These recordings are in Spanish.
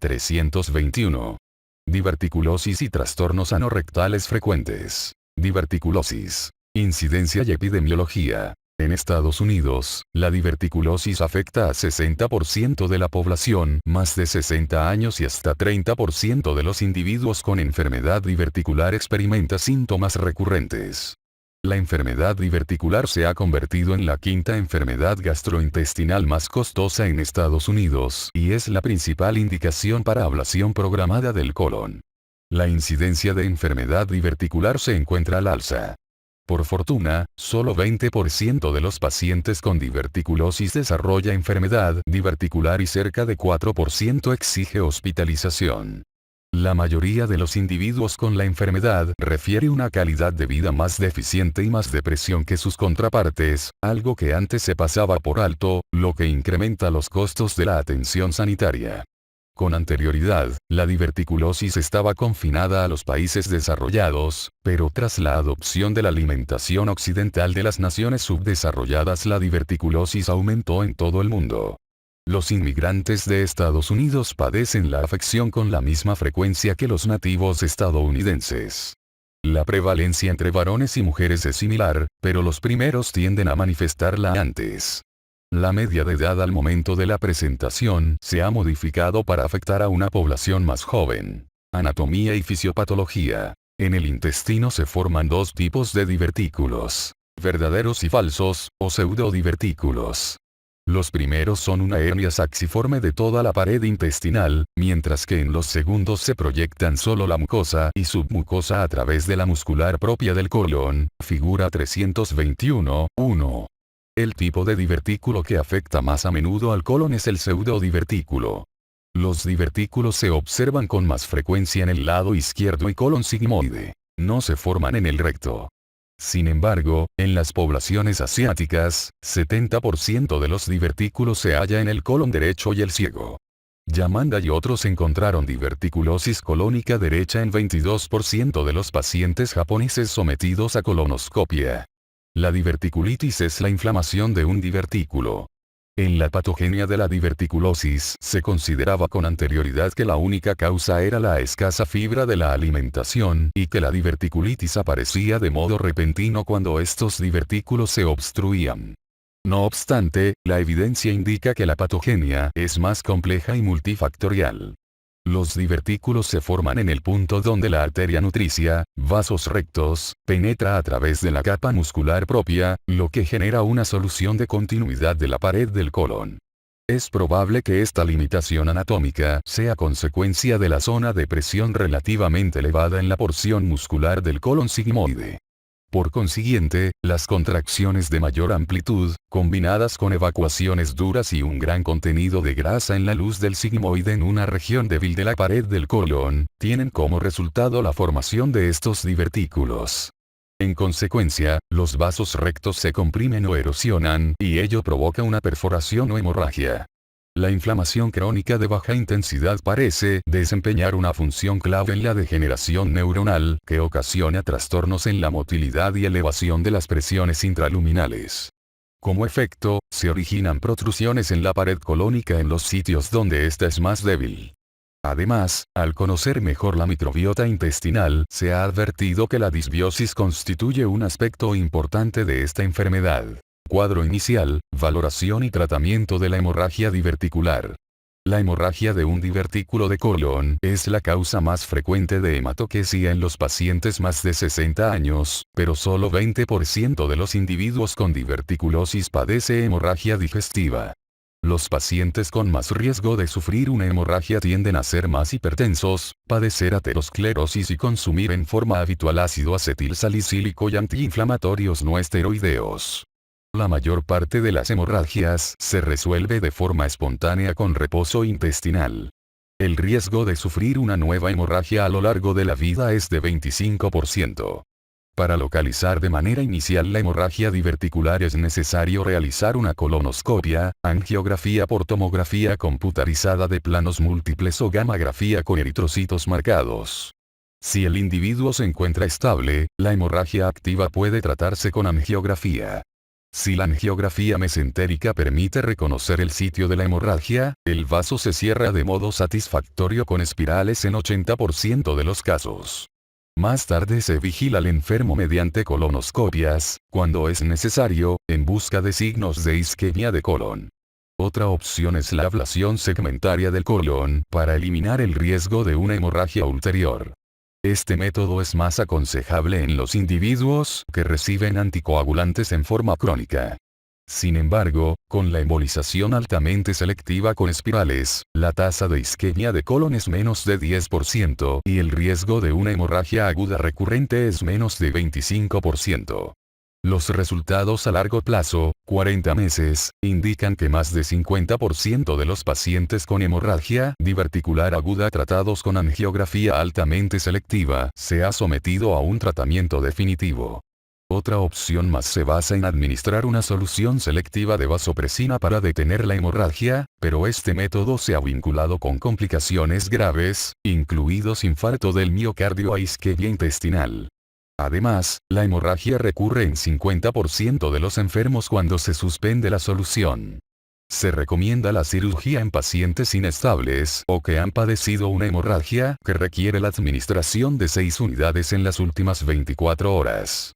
321. Diverticulosis y trastornos anorrectales frecuentes. Diverticulosis. Incidencia y epidemiología. En Estados Unidos, la diverticulosis afecta a 60% de la población más de 60 años y hasta 30% de los individuos con enfermedad diverticular experimenta síntomas recurrentes. La enfermedad diverticular se ha convertido en la quinta enfermedad gastrointestinal más costosa en Estados Unidos y es la principal indicación para ablación programada del colon. La incidencia de enfermedad diverticular se encuentra al alza. Por fortuna, solo 20% de los pacientes con diverticulosis desarrolla enfermedad diverticular y cerca de 4% exige hospitalización. La mayoría de los individuos con la enfermedad refiere una calidad de vida más deficiente y más depresión que sus contrapartes, algo que antes se pasaba por alto, lo que incrementa los costos de la atención sanitaria. Con anterioridad, la diverticulosis estaba confinada a los países desarrollados, pero tras la adopción de la alimentación occidental de las naciones subdesarrolladas, la diverticulosis aumentó en todo el mundo. Los inmigrantes de Estados Unidos padecen la afección con la misma frecuencia que los nativos estadounidenses. La prevalencia entre varones y mujeres es similar, pero los primeros tienden a manifestarla antes. La media de edad al momento de la presentación se ha modificado para afectar a una población más joven. Anatomía y fisiopatología. En el intestino se forman dos tipos de divertículos: verdaderos y falsos, o pseudodivertículos. Los primeros son una hernia saxiforme de toda la pared intestinal, mientras que en los segundos se proyectan solo la mucosa y submucosa a través de la muscular propia del colon, figura 321.1. El tipo de divertículo que afecta más a menudo al colon es el pseudodivertículo. Los divertículos se observan con más frecuencia en el lado izquierdo y colon sigmoide. No se forman en el recto. Sin embargo, en las poblaciones asiáticas, 70% de los divertículos se halla en el colon derecho y el ciego. Yamanda y otros encontraron diverticulosis colónica derecha en 22% de los pacientes japoneses sometidos a colonoscopia. La diverticulitis es la inflamación de un divertículo. En la patogenia de la diverticulosis se consideraba con anterioridad que la única causa era la escasa fibra de la alimentación y que la diverticulitis aparecía de modo repentino cuando estos divertículos se obstruían. No obstante, la evidencia indica que la patogenia es más compleja y multifactorial. Los divertículos se forman en el punto donde la arteria nutricia, vasos rectos, penetra a través de la capa muscular propia, lo que genera una solución de continuidad de la pared del colon. Es probable que esta limitación anatómica sea consecuencia de la zona de presión relativamente elevada en la porción muscular del colon sigmoide. Por consiguiente, las contracciones de mayor amplitud, combinadas con evacuaciones duras y un gran contenido de grasa en la luz del sigmoide en una región débil de la pared del colon, tienen como resultado la formación de estos divertículos. En consecuencia, los vasos rectos se comprimen o erosionan, y ello provoca una perforación o hemorragia. La inflamación crónica de baja intensidad parece desempeñar una función clave en la degeneración neuronal, que ocasiona trastornos en la motilidad y elevación de las presiones intraluminales. Como efecto, se originan protrusiones en la pared colónica en los sitios donde ésta es más débil. Además, al conocer mejor la microbiota intestinal, se ha advertido que la disbiosis constituye un aspecto importante de esta enfermedad. Cuadro inicial, valoración y tratamiento de la hemorragia diverticular. La hemorragia de un divertículo de colon es la causa más frecuente de hematoquesia en los pacientes más de 60 años, pero solo 20% de los individuos con diverticulosis padece hemorragia digestiva. Los pacientes con más riesgo de sufrir una hemorragia tienden a ser más hipertensos, padecer aterosclerosis y consumir en forma habitual ácido acetilsalicílico y antiinflamatorios no esteroideos. La mayor parte de las hemorragias se resuelve de forma espontánea con reposo intestinal. El riesgo de sufrir una nueva hemorragia a lo largo de la vida es de 25%. Para localizar de manera inicial la hemorragia diverticular es necesario realizar una colonoscopia, angiografía por tomografía computarizada de planos múltiples o gammagrafía con eritrocitos marcados. Si el individuo se encuentra estable, la hemorragia activa puede tratarse con angiografía. Si la angiografía mesentérica permite reconocer el sitio de la hemorragia, el vaso se cierra de modo satisfactorio con espirales en 80% de los casos. Más tarde se vigila al enfermo mediante colonoscopias, cuando es necesario, en busca de signos de isquemia de colon. Otra opción es la ablación segmentaria del colon, para eliminar el riesgo de una hemorragia ulterior. Este método es más aconsejable en los individuos que reciben anticoagulantes en forma crónica. Sin embargo, con la embolización altamente selectiva con espirales, la tasa de isquemia de colon es menos de 10% y el riesgo de una hemorragia aguda recurrente es menos de 25%. Los resultados a largo plazo, 40 meses, indican que más de 50% de los pacientes con hemorragia diverticular aguda tratados con angiografía altamente selectiva se ha sometido a un tratamiento definitivo. Otra opción más se basa en administrar una solución selectiva de vasopresina para detener la hemorragia, pero este método se ha vinculado con complicaciones graves, incluidos infarto del miocardio e isquemia intestinal. Además, la hemorragia recurre en 50% de los enfermos cuando se suspende la solución. Se recomienda la cirugía en pacientes inestables o que han padecido una hemorragia que requiere la administración de 6 unidades en las últimas 24 horas.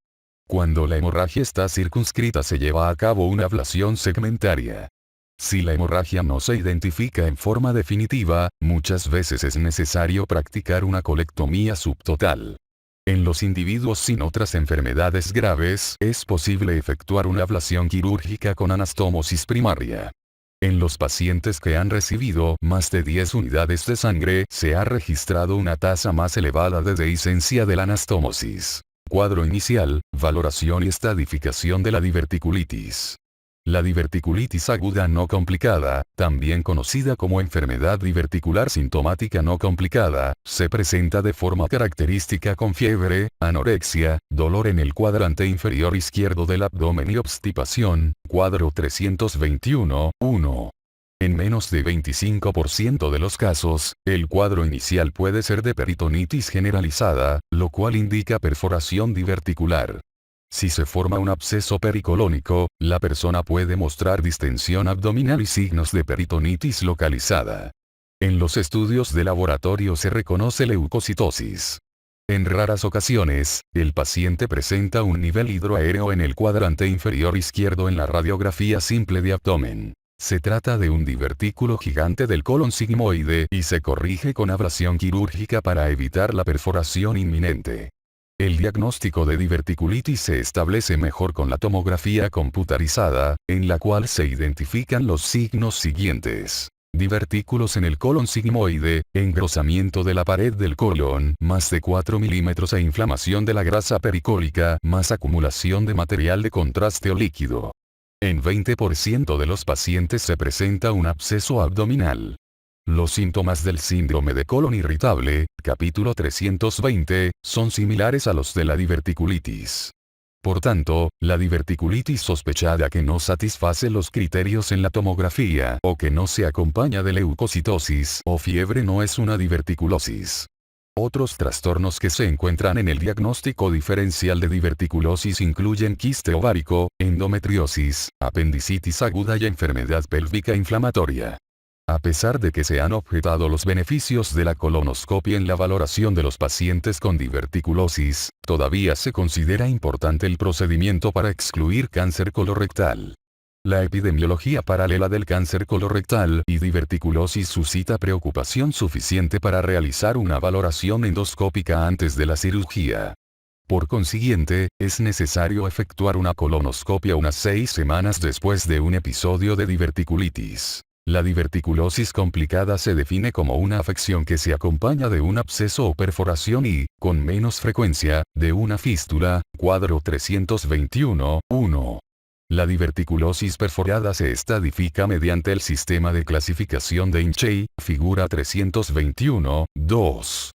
Cuando la hemorragia está circunscrita se lleva a cabo una ablación segmentaria. Si la hemorragia no se identifica en forma definitiva, muchas veces es necesario practicar una colectomía subtotal. En los individuos sin otras enfermedades graves, es posible efectuar una ablación quirúrgica con anastomosis primaria. En los pacientes que han recibido más de 10 unidades de sangre, se ha registrado una tasa más elevada de dehiscencia de la anastomosis. Cuadro inicial, valoración y estadificación de la diverticulitis. La diverticulitis aguda no complicada, también conocida como enfermedad diverticular sintomática no complicada, se presenta de forma característica con fiebre, anorexia, dolor en el cuadrante inferior izquierdo del abdomen y obstipación, cuadro 321-1. En menos de 25% de los casos, el cuadro inicial puede ser de peritonitis generalizada, lo cual indica perforación diverticular. Si se forma un absceso pericolónico, la persona puede mostrar distensión abdominal y signos de peritonitis localizada. En los estudios de laboratorio se reconoce leucocitosis. En raras ocasiones, el paciente presenta un nivel hidroaéreo en el cuadrante inferior izquierdo en la radiografía simple de abdomen. Se trata de un divertículo gigante del colon sigmoide y se corrige con ablación quirúrgica para evitar la perforación inminente. El diagnóstico de diverticulitis se establece mejor con la tomografía computarizada, en la cual se identifican los signos siguientes. Divertículos en el colon sigmoide, engrosamiento de la pared del colon, más de 4 milímetros e inflamación de la grasa pericólica, más acumulación de material de contraste o líquido. En 20% de los pacientes se presenta un absceso abdominal. Los síntomas del síndrome de colon irritable, capítulo 320, son similares a los de la diverticulitis. Por tanto, la diverticulitis sospechada que no satisface los criterios en la tomografía o que no se acompaña de leucocitosis o fiebre no es una diverticulosis. Otros trastornos que se encuentran en el diagnóstico diferencial de diverticulosis incluyen quiste ovárico, endometriosis, apendicitis aguda y enfermedad pélvica inflamatoria. A pesar de que se han objetado los beneficios de la colonoscopia en la valoración de los pacientes con diverticulosis, todavía se considera importante el procedimiento para excluir cáncer colorectal. La epidemiología paralela del cáncer colorectal y diverticulosis suscita preocupación suficiente para realizar una valoración endoscópica antes de la cirugía. Por consiguiente, es necesario efectuar una colonoscopia unas 6 semanas después de un episodio de diverticulitis. La diverticulosis complicada se define como una afección que se acompaña de un absceso o perforación y, con menos frecuencia, de una fístula, cuadro 321-1. La diverticulosis perforada se estadifica mediante el sistema de clasificación de Hinchey, figura 321-2.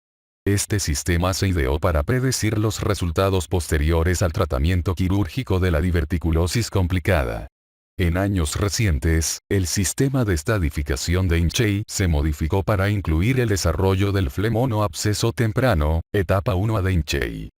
Este sistema se ideó para predecir los resultados posteriores al tratamiento quirúrgico de la diverticulosis complicada. En años recientes, el sistema de estadificación de Hinchey se modificó para incluir el desarrollo del flemón o absceso temprano, etapa 1A de Hinchey.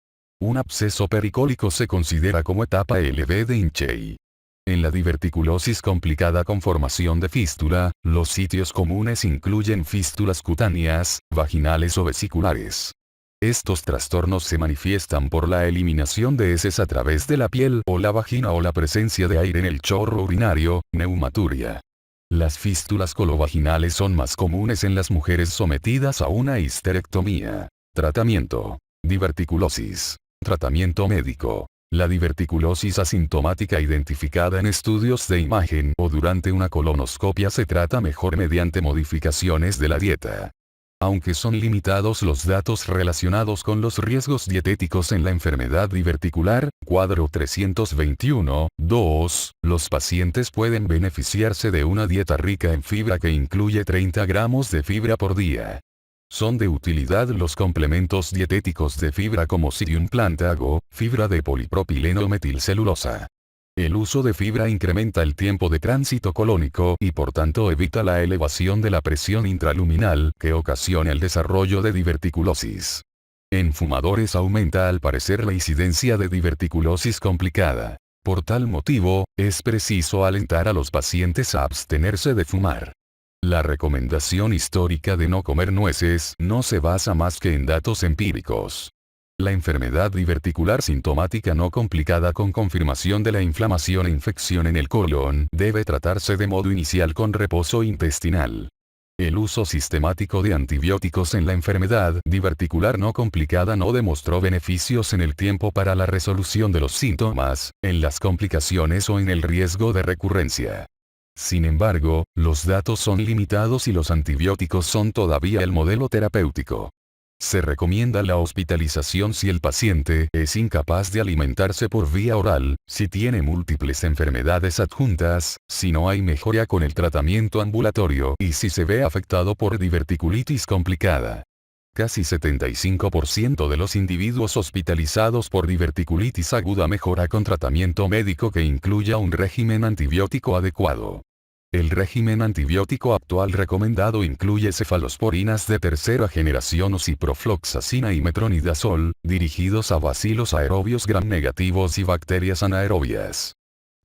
Un absceso pericólico se considera como etapa LB de Hinchey. En la diverticulosis complicada con formación de fístula, los sitios comunes incluyen fístulas cutáneas, vaginales o vesiculares. Estos trastornos se manifiestan por la eliminación de heces a través de la piel o la vagina o la presencia de aire en el chorro urinario, neumaturia. Las fístulas colovaginales son más comunes en las mujeres sometidas a una histerectomía. Tratamiento. Diverticulosis. Tratamiento médico. La diverticulosis asintomática identificada en estudios de imagen o durante una colonoscopia se trata mejor mediante modificaciones de la dieta. Aunque son limitados los datos relacionados con los riesgos dietéticos en la enfermedad diverticular, cuadro 321.2, los pacientes pueden beneficiarse de una dieta rica en fibra que incluye 30 gramos de fibra por día. Son de utilidad los complementos dietéticos de fibra como Psyllium plantago, fibra de polipropileno metilcelulosa. El uso de fibra incrementa el tiempo de tránsito colónico y por tanto evita la elevación de la presión intraluminal que ocasiona el desarrollo de diverticulosis. En fumadores aumenta al parecer la incidencia de diverticulosis complicada. Por tal motivo, es preciso alentar a los pacientes a abstenerse de fumar. La recomendación histórica de no comer nueces no se basa más que en datos empíricos. La enfermedad diverticular sintomática no complicada con confirmación de la inflamación e infección en el colon debe tratarse de modo inicial con reposo intestinal. El uso sistemático de antibióticos en la enfermedad diverticular no complicada no demostró beneficios en el tiempo para la resolución de los síntomas, en las complicaciones o en el riesgo de recurrencia. Sin embargo, los datos son limitados y los antibióticos son todavía el modelo terapéutico. Se recomienda la hospitalización si el paciente es incapaz de alimentarse por vía oral, si tiene múltiples enfermedades adjuntas, si no hay mejora con el tratamiento ambulatorio y si se ve afectado por diverticulitis complicada. Casi 75% de los individuos hospitalizados por diverticulitis aguda mejora con tratamiento médico que incluya un régimen antibiótico adecuado. El régimen antibiótico actual recomendado incluye cefalosporinas de tercera generación o ciprofloxacina y metronidazol, dirigidos a bacilos aerobios gram-negativos y bacterias anaerobias.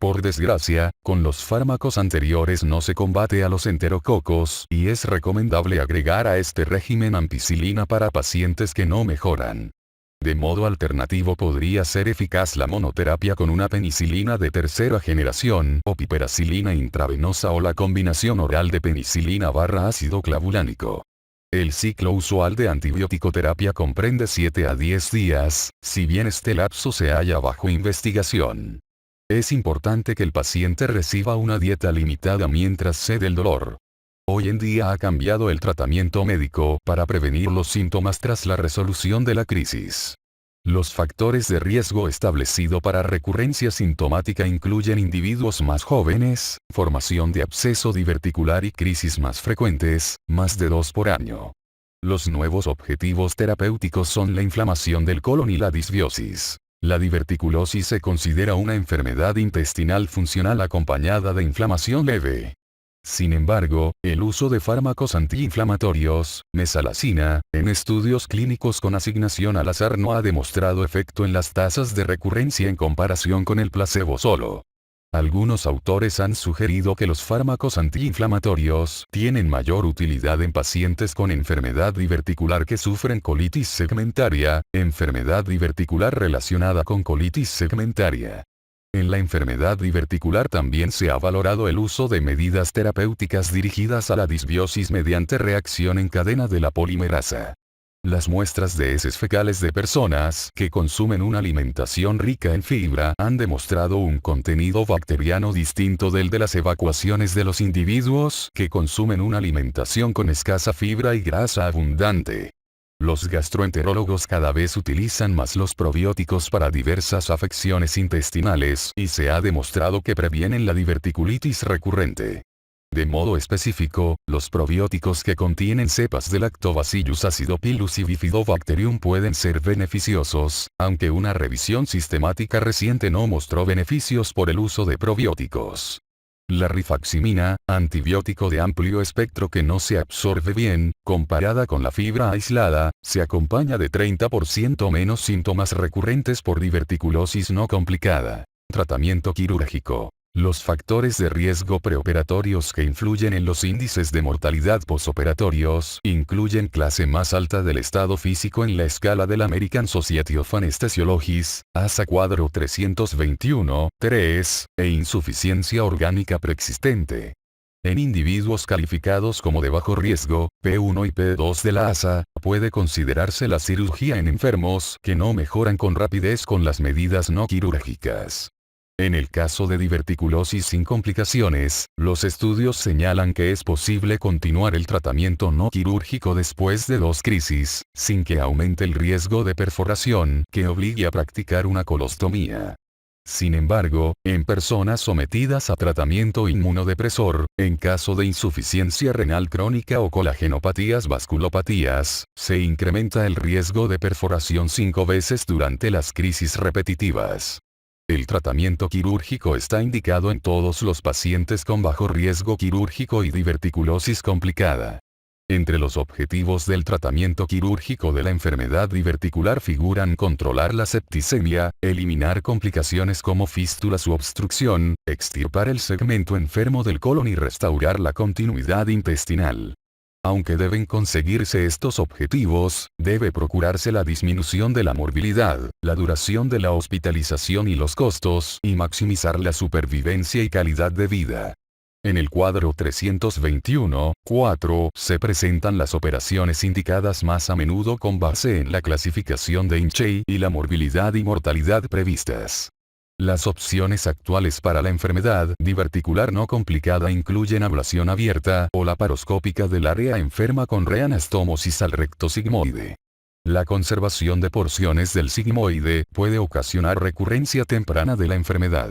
Por desgracia, con los fármacos anteriores no se combate a los enterococos y es recomendable agregar a este régimen ampicilina para pacientes que no mejoran. De modo alternativo podría ser eficaz la monoterapia con una penicilina de tercera generación o piperacilina intravenosa o la combinación oral de penicilina + ácido clavulánico. El ciclo usual de antibiótico-terapia comprende 7 a 10 días, si bien este lapso se halla bajo investigación. Es importante que el paciente reciba una dieta limitada mientras cede el dolor. Hoy en día ha cambiado el tratamiento médico para prevenir los síntomas tras la resolución de la crisis. Los factores de riesgo establecido para recurrencia sintomática incluyen individuos más jóvenes, formación de absceso diverticular y crisis más frecuentes, más de 2 por año. Los nuevos objetivos terapéuticos son la inflamación del colon y la disbiosis. La diverticulosis se considera una enfermedad intestinal funcional acompañada de inflamación leve. Sin embargo, el uso de fármacos antiinflamatorios, mesalazina, en estudios clínicos con asignación al azar no ha demostrado efecto en las tasas de recurrencia en comparación con el placebo solo. Algunos autores han sugerido que los fármacos antiinflamatorios tienen mayor utilidad en pacientes con enfermedad diverticular que sufren colitis segmentaria, enfermedad diverticular relacionada con colitis segmentaria. En la enfermedad diverticular también se ha valorado el uso de medidas terapéuticas dirigidas a la disbiosis mediante reacción en cadena de la polimerasa. Las muestras de heces fecales de personas que consumen una alimentación rica en fibra han demostrado un contenido bacteriano distinto del de las evacuaciones de los individuos que consumen una alimentación con escasa fibra y grasa abundante. Los gastroenterólogos cada vez utilizan más los probióticos para diversas afecciones intestinales y se ha demostrado que previenen la diverticulitis recurrente. De modo específico, los probióticos que contienen cepas de Lactobacillus acidopilus y Bifidobacterium pueden ser beneficiosos, aunque una revisión sistemática reciente no mostró beneficios por el uso de probióticos. La rifaximina, antibiótico de amplio espectro que no se absorbe bien, comparada con la fibra aislada, se acompaña de 30% menos síntomas recurrentes por diverticulosis no complicada. Tratamiento quirúrgico. Los factores de riesgo preoperatorios que influyen en los índices de mortalidad posoperatorios incluyen clase más alta del estado físico en la escala del American Society of Anesthesiologists, ASA cuadro 321-3, e insuficiencia orgánica preexistente. En individuos calificados como de bajo riesgo, P1 y P2 de la ASA, puede considerarse la cirugía en enfermos que no mejoran con rapidez con las medidas no quirúrgicas. En el caso de diverticulosis sin complicaciones, los estudios señalan que es posible continuar el tratamiento no quirúrgico después de 2 crisis, sin que aumente el riesgo de perforación que obligue a practicar una colostomía. Sin embargo, en personas sometidas a tratamiento inmunodepresor, en caso de insuficiencia renal crónica o colagenopatías vasculopatías, se incrementa el riesgo de perforación 5 veces durante las crisis repetitivas. El tratamiento quirúrgico está indicado en todos los pacientes con bajo riesgo quirúrgico y diverticulosis complicada. Entre los objetivos del tratamiento quirúrgico de la enfermedad diverticular figuran controlar la septicemia, eliminar complicaciones como fístulas u obstrucción, extirpar el segmento enfermo del colon y restaurar la continuidad intestinal. Aunque deben conseguirse estos objetivos, debe procurarse la disminución de la morbilidad, la duración de la hospitalización y los costos, y maximizar la supervivencia y calidad de vida. En el cuadro 321-4 se presentan las operaciones indicadas más a menudo con base en la clasificación de Hinchey y la morbilidad y mortalidad previstas. Las opciones actuales para la enfermedad diverticular no complicada incluyen ablación abierta o laparoscópica del área enferma con reanastomosis al recto sigmoide. La conservación de porciones del sigmoide puede ocasionar recurrencia temprana de la enfermedad.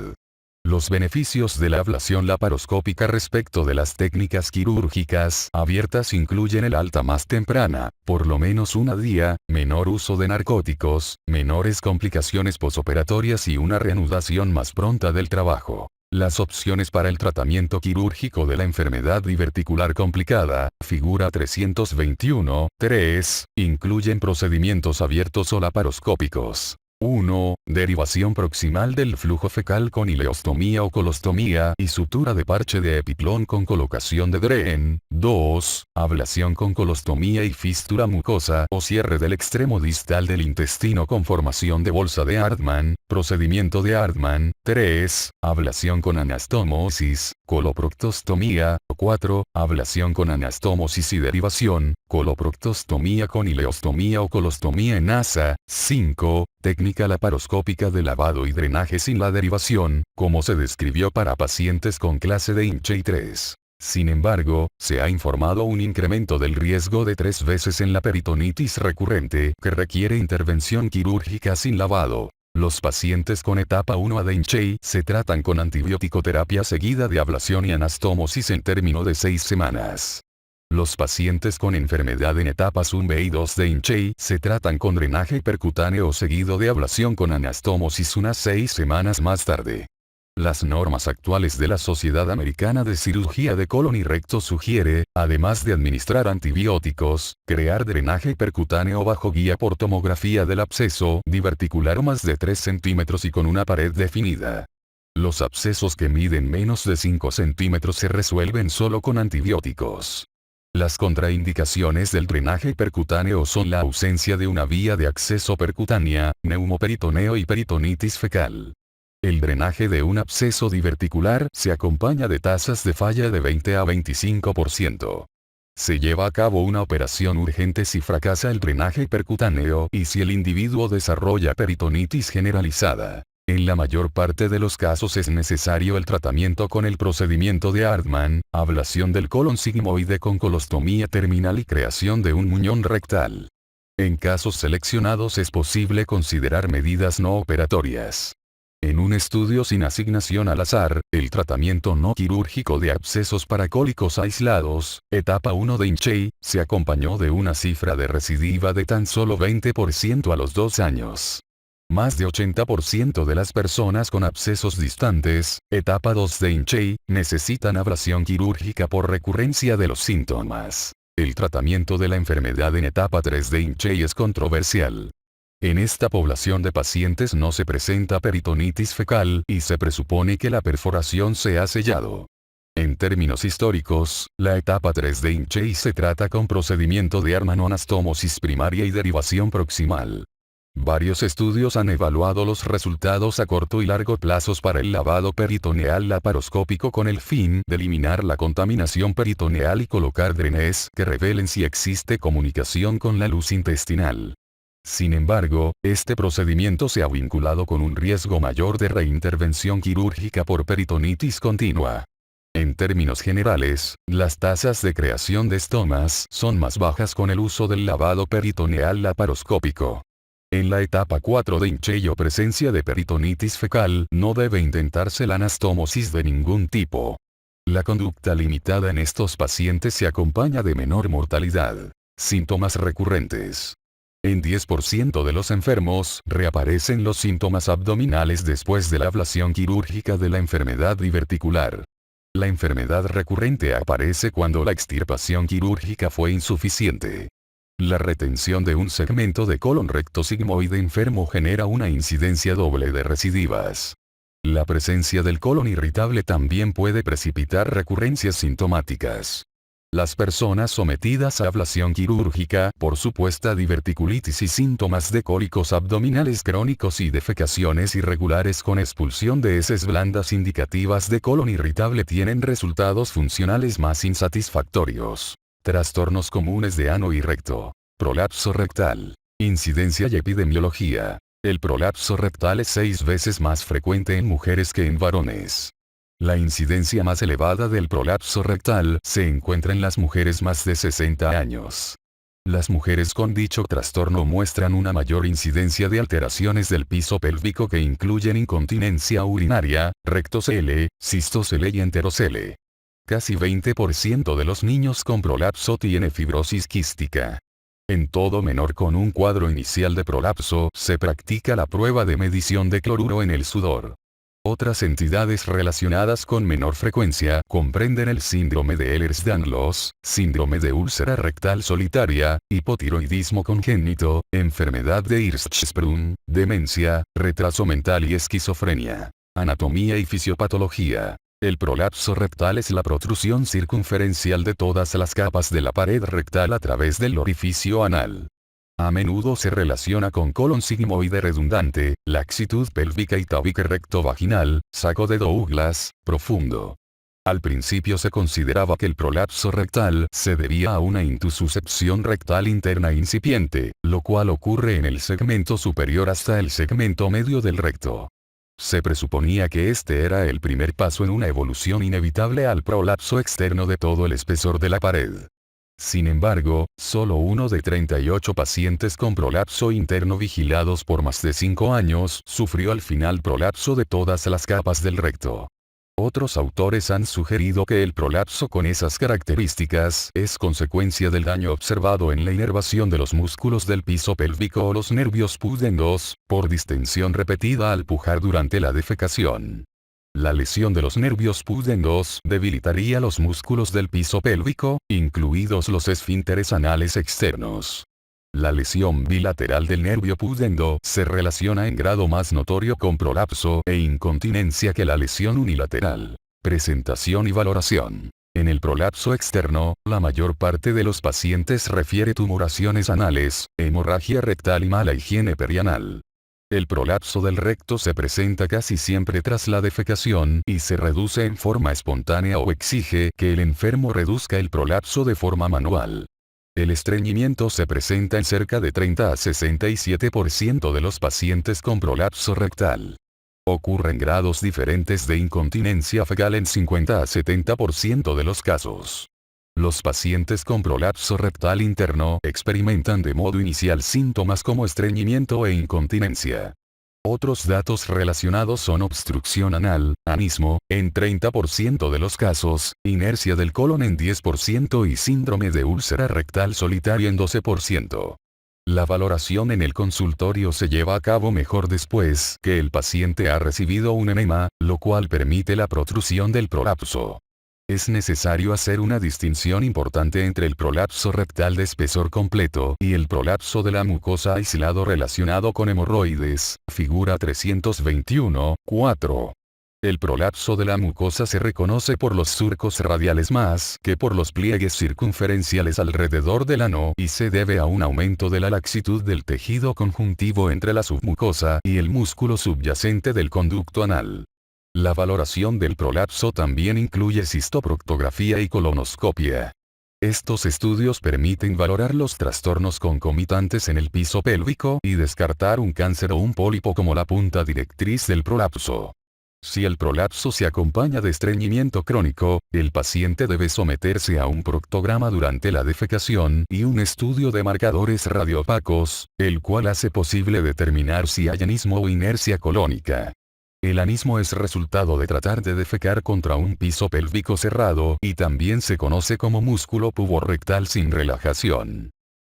Los beneficios de la ablación laparoscópica respecto de las técnicas quirúrgicas abiertas incluyen el alta más temprana, por lo menos un día, menor uso de narcóticos, menores complicaciones posoperatorias y una reanudación más pronta del trabajo. Las opciones para el tratamiento quirúrgico de la enfermedad diverticular complicada, figura 321-3, incluyen procedimientos abiertos o laparoscópicos. 1. Derivación proximal del flujo fecal con ileostomía o colostomía y sutura de parche de epiplón con colocación de DREN. 2. Ablación con colostomía y fístula mucosa o cierre del extremo distal del intestino con formación de bolsa de Hartmann, procedimiento de Hartmann. 3. Ablación con anastomosis, coloproctostomía. 4. Ablación con anastomosis y derivación, coloproctostomía con ileostomía o colostomía en asa. 5. Técnica laparoscópica de lavado y drenaje sin la derivación, como se describió para pacientes con clase de Hinchey 3. Sin embargo, se ha informado un incremento del riesgo de 3 veces en la peritonitis recurrente que requiere intervención quirúrgica sin lavado. Los pacientes con etapa 1A de Hinchey se tratan con antibiótico-terapia seguida de ablación y anastomosis en término de 6 semanas. Los pacientes con enfermedad en etapas 1B y 2 de Hinchey se tratan con drenaje percutáneo seguido de ablación con anastomosis unas 6 semanas más tarde. Las normas actuales de la Sociedad Americana de Cirugía de Colon y Recto sugiere, además de administrar antibióticos, crear drenaje percutáneo bajo guía por tomografía del absceso diverticular más de 3 centímetros y con una pared definida. Los abscesos que miden menos de 5 centímetros se resuelven solo con antibióticos. Las contraindicaciones del drenaje percutáneo son la ausencia de una vía de acceso percutánea, neumoperitoneo y peritonitis fecal. El drenaje de un absceso diverticular se acompaña de tasas de falla de 20 a 25%. Se lleva a cabo una operación urgente si fracasa el drenaje percutáneo y si el individuo desarrolla peritonitis generalizada. En la mayor parte de los casos es necesario el tratamiento con el procedimiento de Hartmann, ablación del colon sigmoide con colostomía terminal y creación de un muñón rectal. En casos seleccionados es posible considerar medidas no operatorias. En un estudio sin asignación al azar, el tratamiento no quirúrgico de abscesos paracólicos aislados, etapa 1 de Hinchey, se acompañó de una cifra de recidiva de tan solo 20% a los 2 años. Más de 80% de las personas con abscesos distantes, etapa 2 de Hinchey, necesitan ablación quirúrgica por recurrencia de los síntomas. El tratamiento de la enfermedad en etapa 3 de Hinchey es controversial. En esta población de pacientes no se presenta peritonitis fecal y se presupone que la perforación se ha sellado. En términos históricos, la etapa 3 de Inchey se trata con procedimiento de armanoanastomosis primaria y derivación proximal. Varios estudios han evaluado los resultados a corto y largo plazos para el lavado peritoneal laparoscópico con el fin de eliminar la contaminación peritoneal y colocar drenes que revelen si existe comunicación con la luz intestinal. Sin embargo, este procedimiento se ha vinculado con un riesgo mayor de reintervención quirúrgica por peritonitis continua. En términos generales, las tasas de creación de estomas son más bajas con el uso del lavado peritoneal laparoscópico. En la etapa 4 de Inchey o presencia de peritonitis fecal, no debe intentarse la anastomosis de ningún tipo. La conducta limitada en estos pacientes se acompaña de menor mortalidad. Síntomas recurrentes. En 10% de los enfermos reaparecen los síntomas abdominales después de la ablación quirúrgica de la enfermedad diverticular. La enfermedad recurrente aparece cuando la extirpación quirúrgica fue insuficiente. La retención de un segmento de colon recto sigmoide enfermo genera una incidencia doble de recidivas. La presencia del colon irritable también puede precipitar recurrencias sintomáticas. Las personas sometidas a ablación quirúrgica por supuesta diverticulitis y síntomas de cólicos abdominales crónicos y defecaciones irregulares con expulsión de heces blandas indicativas de colon irritable tienen resultados funcionales más insatisfactorios. Trastornos comunes de ano y recto. Prolapso rectal. Incidencia y epidemiología. El prolapso rectal es 6 veces más frecuente en mujeres que en varones. La incidencia más elevada del prolapso rectal se encuentra en las mujeres más de 60 años. Las mujeres con dicho trastorno muestran una mayor incidencia de alteraciones del piso pélvico que incluyen incontinencia urinaria, rectocele, cistocele y enterocele. Casi 20% de los niños con prolapso tiene fibrosis quística. En todo menor con un cuadro inicial de prolapso se practica la prueba de medición de cloruro en el sudor. Otras entidades relacionadas con menor frecuencia comprenden el síndrome de Ehlers-Danlos, síndrome de úlcera rectal solitaria, hipotiroidismo congénito, enfermedad de Hirschsprung, demencia, retraso mental y esquizofrenia. Anatomía y fisiopatología. El prolapso rectal es la protrusión circunferencial de todas las capas de la pared rectal a través del orificio anal. A menudo se relaciona con colon sigmoide redundante, laxitud pélvica y tabique recto vaginal, saco de Douglas, profundo. Al principio se consideraba que el prolapso rectal se debía a una intususcepción rectal interna incipiente, lo cual ocurre en el segmento superior hasta el segmento medio del recto. Se presuponía que este era el primer paso en una evolución inevitable al prolapso externo de todo el espesor de la pared. Sin embargo, solo 1 de 38 pacientes con prolapso interno vigilados por más de 5 años sufrió al final prolapso de todas las capas del recto. Otros autores han sugerido que el prolapso con esas características es consecuencia del daño observado en la inervación de los músculos del piso pélvico o los nervios pudendos, por distensión repetida al pujar durante la defecación. La lesión de los nervios pudendos debilitaría los músculos del piso pélvico, incluidos los esfínteres anales externos. La lesión bilateral del nervio pudendo se relaciona en grado más notorio con prolapso e incontinencia que la lesión unilateral. Presentación y valoración. En el prolapso externo, la mayor parte de los pacientes refiere tumoraciones anales, hemorragia rectal y mala higiene perianal. El prolapso del recto se presenta casi siempre tras la defecación y se reduce en forma espontánea o exige que el enfermo reduzca el prolapso de forma manual. El estreñimiento se presenta en cerca de 30 a 67% de los pacientes con prolapso rectal. Ocurre en grados diferentes de incontinencia fecal en 50 a 70% de los casos. Los pacientes con prolapso rectal interno experimentan de modo inicial síntomas como estreñimiento e incontinencia. Otros datos relacionados son obstrucción anal, anismo, en 30% de los casos, inercia del colon en 10% y síndrome de úlcera rectal solitaria en 12%. La valoración en el consultorio se lleva a cabo mejor después que el paciente ha recibido un enema, lo cual permite la protrusión del prolapso. Es necesario hacer una distinción importante entre el prolapso rectal de espesor completo y el prolapso de la mucosa aislado relacionado con hemorroides, figura 321, 4. El prolapso de la mucosa se reconoce por los surcos radiales más que por los pliegues circunferenciales alrededor del ano y se debe a un aumento de la laxitud del tejido conjuntivo entre la submucosa y el músculo subyacente del conducto anal. La valoración del prolapso también incluye cistoproctografía y colonoscopia. Estos estudios permiten valorar los trastornos concomitantes en el piso pélvico y descartar un cáncer o un pólipo como la punta directriz del prolapso. Si el prolapso se acompaña de estreñimiento crónico, el paciente debe someterse a un proctograma durante la defecación y un estudio de marcadores radioopacos, el cual hace posible determinar si hay anismo o inercia colónica. El anismo es resultado de tratar de defecar contra un piso pélvico cerrado y también se conoce como músculo puborectal sin relajación.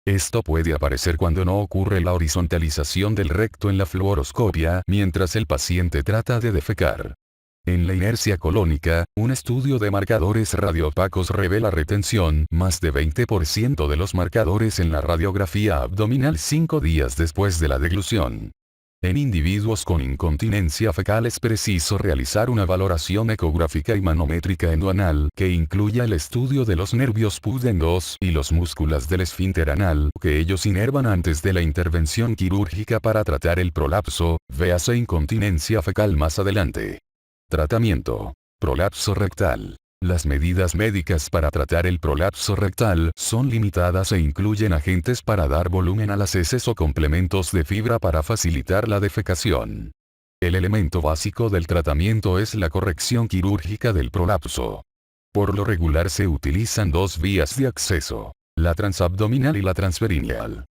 Esto puede aparecer cuando no ocurre la horizontalización del recto en la fluoroscopia mientras el paciente trata de defecar. En la inercia colónica, un estudio de marcadores radioopacos revela retención más de 20% de los marcadores en la radiografía abdominal 5 días después de la deglución. En individuos con incontinencia fecal es preciso realizar una valoración ecográfica y manométrica endoanal que incluya el estudio de los nervios pudendos y los músculos del esfínter anal que ellos inervan antes de la intervención quirúrgica para tratar el prolapso, véase incontinencia fecal más adelante. Tratamiento. Prolapso rectal. Las medidas médicas para tratar el prolapso rectal son limitadas e incluyen agentes para dar volumen a las heces o complementos de fibra para facilitar la defecación. El elemento básico del tratamiento es la corrección quirúrgica del prolapso. Por lo regular se utilizan dos vías de acceso, la transabdominal y la transperineal.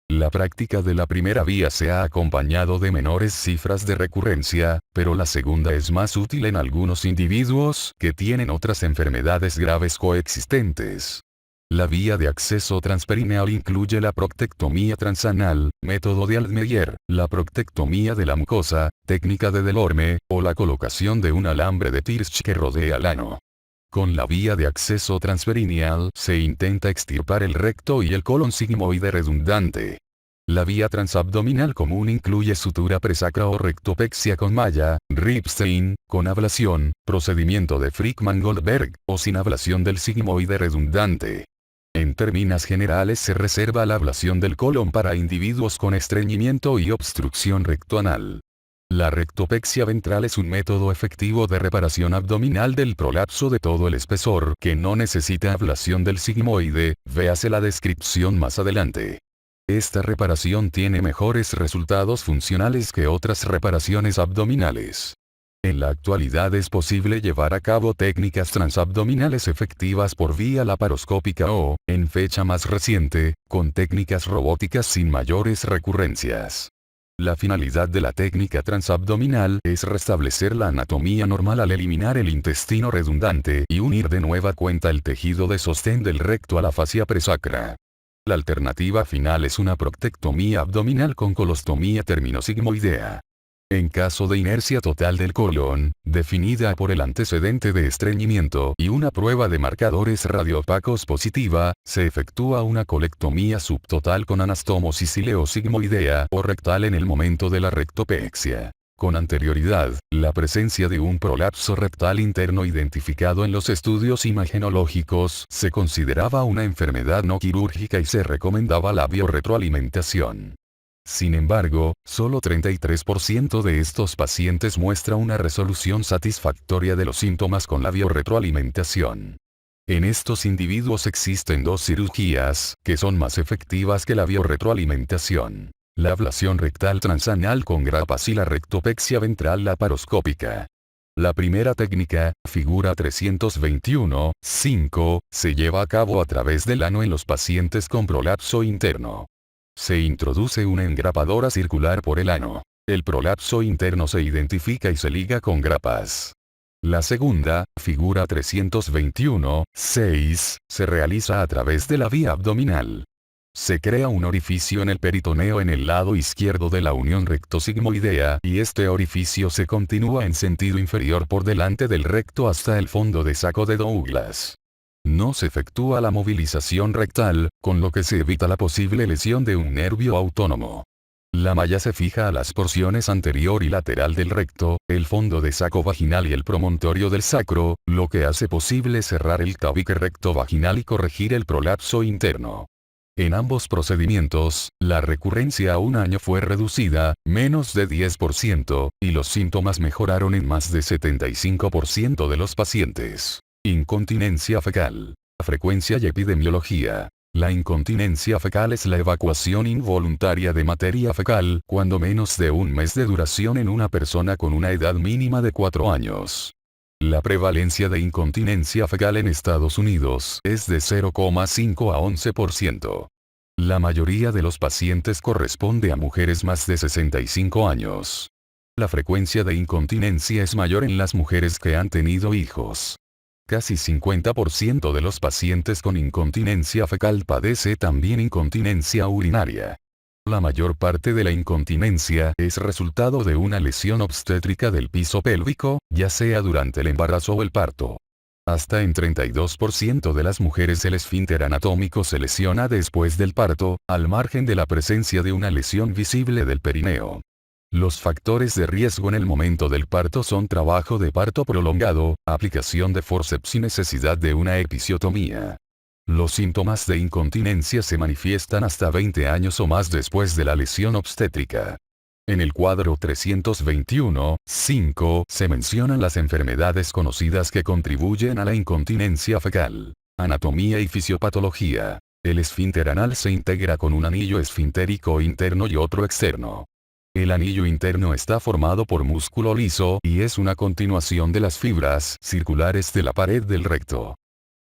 La práctica de la primera vía se ha acompañado de menores cifras de recurrencia, pero la segunda es más útil en algunos individuos que tienen otras enfermedades graves coexistentes. La vía de acceso transperineal incluye la proctectomía transanal, método de Altmeyer, la proctectomía de la mucosa, técnica de Delorme, o la colocación de un alambre de Tirsch que rodea el ano. Con la vía de acceso transperineal se intenta extirpar el recto y el colon sigmoide redundante. La vía transabdominal común incluye sutura presacra o rectopexia con malla, Ripstein, con ablación, procedimiento de Frickmann-Goldberg, o sin ablación del sigmoide redundante. En términos generales se reserva la ablación del colon para individuos con estreñimiento y obstrucción rectoanal. La rectopexia ventral es un método efectivo de reparación abdominal del prolapso de todo el espesor que no necesita ablación del sigmoide, véase la descripción más adelante. Esta reparación tiene mejores resultados funcionales que otras reparaciones abdominales. En la actualidad es posible llevar a cabo técnicas transabdominales efectivas por vía laparoscópica o, en fecha más reciente, con técnicas robóticas sin mayores recurrencias. La finalidad de la técnica transabdominal es restablecer la anatomía normal al eliminar el intestino redundante y unir de nueva cuenta el tejido de sostén del recto a la fascia presacra. La alternativa final es una proctectomía abdominal con colostomía terminosigmoidea. En caso de inercia total del colon, definida por el antecedente de estreñimiento y una prueba de marcadores radioopacos positiva, se efectúa una colectomía subtotal con anastomosis ileosigmoidea o rectal en el momento de la rectopexia. Con anterioridad, la presencia de un prolapso rectal interno identificado en los estudios imagenológicos se consideraba una enfermedad no quirúrgica y se recomendaba la biorretroalimentación. Sin embargo, solo 33% de estos pacientes muestra una resolución satisfactoria de los síntomas con la biorretroalimentación. En estos individuos existen dos cirugías, que son más efectivas que la biorretroalimentación: la ablación rectal transanal con grapas y la rectopexia ventral laparoscópica. La primera técnica, figura 321, 5, se lleva a cabo a través del ano en los pacientes con prolapso interno. Se introduce una engrapadora circular por el ano. El prolapso interno se identifica y se liga con grapas. La segunda, figura 321, 6, se realiza a través de la vía abdominal. Se crea un orificio en el peritoneo en el lado izquierdo de la unión recto-sigmoidea y este orificio se continúa en sentido inferior por delante del recto hasta el fondo de saco de Douglas. No se efectúa la movilización rectal, con lo que se evita la posible lesión de un nervio autónomo. La malla se fija a las porciones anterior y lateral del recto, el fondo de saco vaginal y el promontorio del sacro, lo que hace posible cerrar el tabique recto vaginal y corregir el prolapso interno. En ambos procedimientos, la recurrencia a un año fue reducida, menos de 10%, y los síntomas mejoraron en más de 75% de los pacientes. Incontinencia fecal. Frecuencia y epidemiología. La incontinencia fecal es la evacuación involuntaria de materia fecal, cuando menos de un mes de duración en una persona con una edad mínima de 4 años. La prevalencia de incontinencia fecal en Estados Unidos es de 0,5 a 11%. La mayoría de los pacientes corresponde a mujeres más de 65 años. La frecuencia de incontinencia es mayor en las mujeres que han tenido hijos. Casi 50% de los pacientes con incontinencia fecal padece también incontinencia urinaria. La mayor parte de la incontinencia es resultado de una lesión obstétrica del piso pélvico, ya sea durante el embarazo o el parto. Hasta en 32% de las mujeres el esfínter anatómico se lesiona después del parto, al margen de la presencia de una lesión visible del perineo. Los factores de riesgo en el momento del parto son trabajo de parto prolongado, aplicación de forceps y necesidad de una episiotomía. Los síntomas de incontinencia se manifiestan hasta 20 años o más después de la lesión obstétrica. En el cuadro 321.5 se mencionan las enfermedades conocidas que contribuyen a la incontinencia fecal. Anatomía y fisiopatología. El esfínter anal se integra con un anillo esfintérico interno y otro externo. El anillo interno está formado por músculo liso y es una continuación de las fibras circulares de la pared del recto.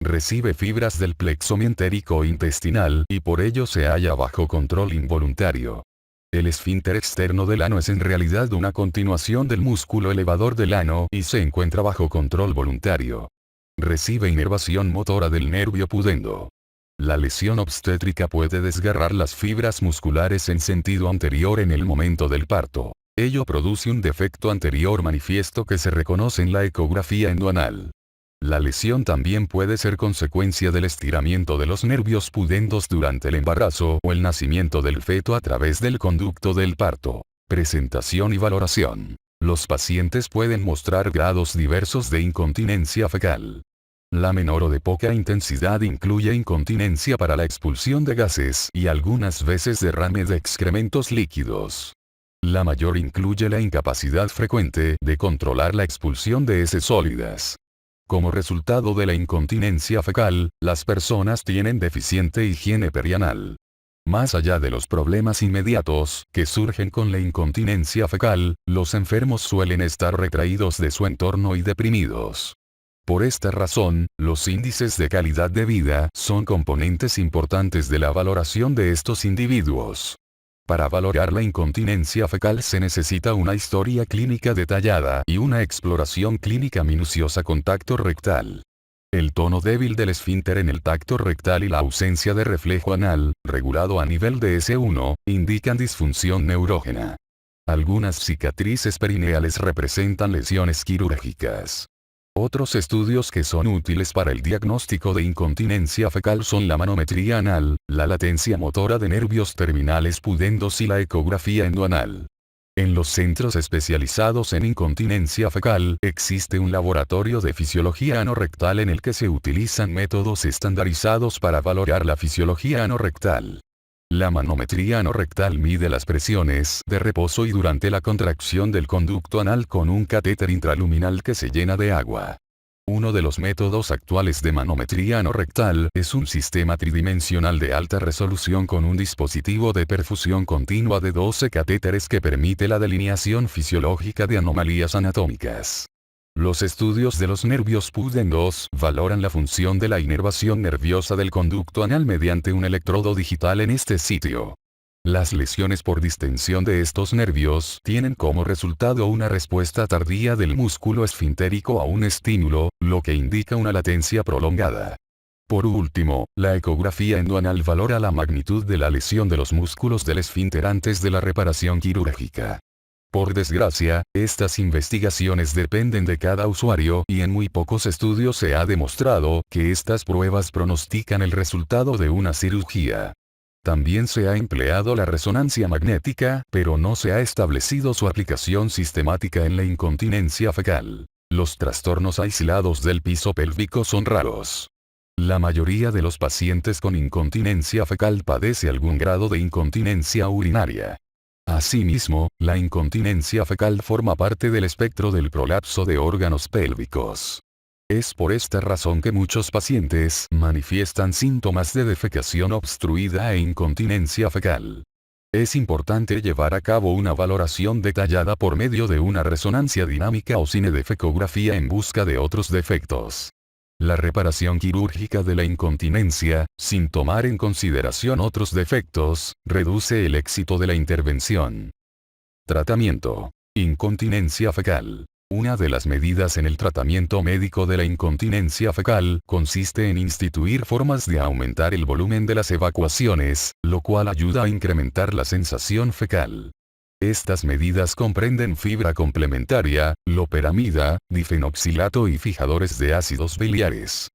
Recibe fibras del plexo mientérico intestinal y por ello se halla bajo control involuntario. El esfínter externo del ano es en realidad una continuación del músculo elevador del ano y se encuentra bajo control voluntario. Recibe inervación motora del nervio pudendo. La lesión obstétrica puede desgarrar las fibras musculares en sentido anterior en el momento del parto. Ello produce un defecto anterior manifiesto que se reconoce en la ecografía endoanal. La lesión también puede ser consecuencia del estiramiento de los nervios pudendos durante el embarazo o el nacimiento del feto a través del conducto del parto. Presentación y valoración. Los pacientes pueden mostrar grados diversos de incontinencia fecal. La menor o de poca intensidad incluye incontinencia para la expulsión de gases y algunas veces derrame de excrementos líquidos. La mayor incluye la incapacidad frecuente de controlar la expulsión de heces sólidas. Como resultado de la incontinencia fecal, las personas tienen deficiente higiene perianal. Más allá de los problemas inmediatos que surgen con la incontinencia fecal, los enfermos suelen estar retraídos de su entorno y deprimidos. Por esta razón, los índices de calidad de vida son componentes importantes de la valoración de estos individuos. Para valorar la incontinencia fecal se necesita una historia clínica detallada y una exploración clínica minuciosa con tacto rectal. El tono débil del esfínter en el tacto rectal y la ausencia de reflejo anal, regulado a nivel de S1, indican disfunción neurógena. Algunas cicatrices perineales representan lesiones quirúrgicas. Otros estudios que son útiles para el diagnóstico de incontinencia fecal son la manometría anal, la latencia motora de nervios terminales pudendos y la ecografía endoanal. En los centros especializados en incontinencia fecal existe un laboratorio de fisiología anorrectal en el que se utilizan métodos estandarizados para valorar la fisiología anorrectal. La manometría anorrectal mide las presiones de reposo y durante la contracción del conducto anal con un catéter intraluminal que se llena de agua. Uno de los métodos actuales de manometría anorrectal es un sistema tridimensional de alta resolución con un dispositivo de perfusión continua de 12 catéteres que permite la delineación fisiológica de anomalías anatómicas. Los estudios de los nervios pudendos valoran la función de la inervación nerviosa del conducto anal mediante un electrodo digital en este sitio. Las lesiones por distensión de estos nervios tienen como resultado una respuesta tardía del músculo esfintérico a un estímulo, lo que indica una latencia prolongada. Por último, la ecografía endoanal valora la magnitud de la lesión de los músculos del esfínter antes de la reparación quirúrgica. Por desgracia, estas investigaciones dependen de cada usuario y en muy pocos estudios se ha demostrado que estas pruebas pronostican el resultado de una cirugía. También se ha empleado la resonancia magnética, pero no se ha establecido su aplicación sistemática en la incontinencia fecal. Los trastornos aislados del piso pélvico son raros. La mayoría de los pacientes con incontinencia fecal padece algún grado de incontinencia urinaria. Asimismo, la incontinencia fecal forma parte del espectro del prolapso de órganos pélvicos. Es por esta razón que muchos pacientes manifiestan síntomas de defecación obstruida e incontinencia fecal. Es importante llevar a cabo una valoración detallada por medio de una resonancia dinámica o cinedefecografía en busca de otros defectos. La reparación quirúrgica de la incontinencia, sin tomar en consideración otros defectos, reduce el éxito de la intervención. Tratamiento. Incontinencia fecal. Una de las medidas en el tratamiento médico de la incontinencia fecal consiste en instituir formas de aumentar el volumen de las evacuaciones, lo cual ayuda a incrementar la sensación fecal. Estas medidas comprenden fibra complementaria, loperamida, difenoxilato y fijadores de ácidos biliares.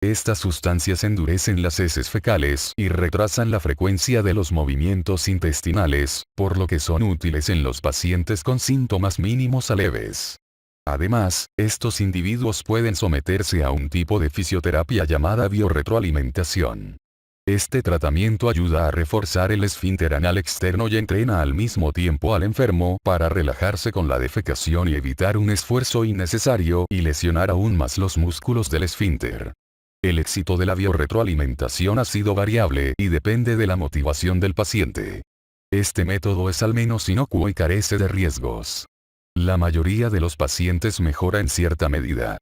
Estas sustancias endurecen las heces fecales y retrasan la frecuencia de los movimientos intestinales, por lo que son útiles en los pacientes con síntomas mínimos a leves. Además, estos individuos pueden someterse a un tipo de fisioterapia llamada biorretroalimentación. Este tratamiento ayuda a reforzar el esfínter anal externo y entrena al mismo tiempo al enfermo para relajarse con la defecación y evitar un esfuerzo innecesario y lesionar aún más los músculos del esfínter. El éxito de la biorretroalimentación ha sido variable y depende de la motivación del paciente. Este método es al menos inocuo y carece de riesgos. La mayoría de los pacientes mejora en cierta medida.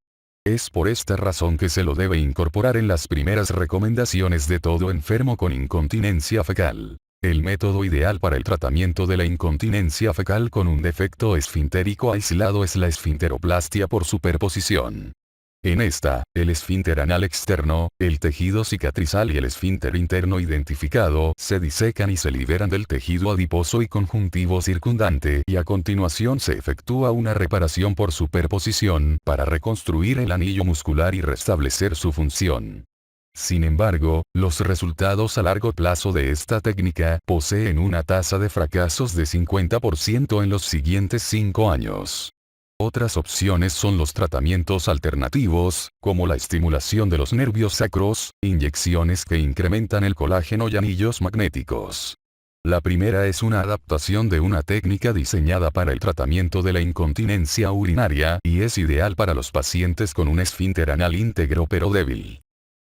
Es por esta razón que se lo debe incorporar en las primeras recomendaciones de todo enfermo con incontinencia fecal. El método ideal para el tratamiento de la incontinencia fecal con un defecto esfintérico aislado es la esfinteroplastia por superposición. En esta, el esfínter anal externo, el tejido cicatrizal y el esfínter interno identificado se disecan y se liberan del tejido adiposo y conjuntivo circundante y a continuación se efectúa una reparación por superposición para reconstruir el anillo muscular y restablecer su función. Sin embargo, los resultados a largo plazo de esta técnica poseen una tasa de fracasos de 50% en los siguientes 5 años. Otras opciones son los tratamientos alternativos, como la estimulación de los nervios sacros, inyecciones que incrementan el colágeno y anillos magnéticos. La primera es una adaptación de una técnica diseñada para el tratamiento de la incontinencia urinaria y es ideal para los pacientes con un esfínter anal íntegro pero débil.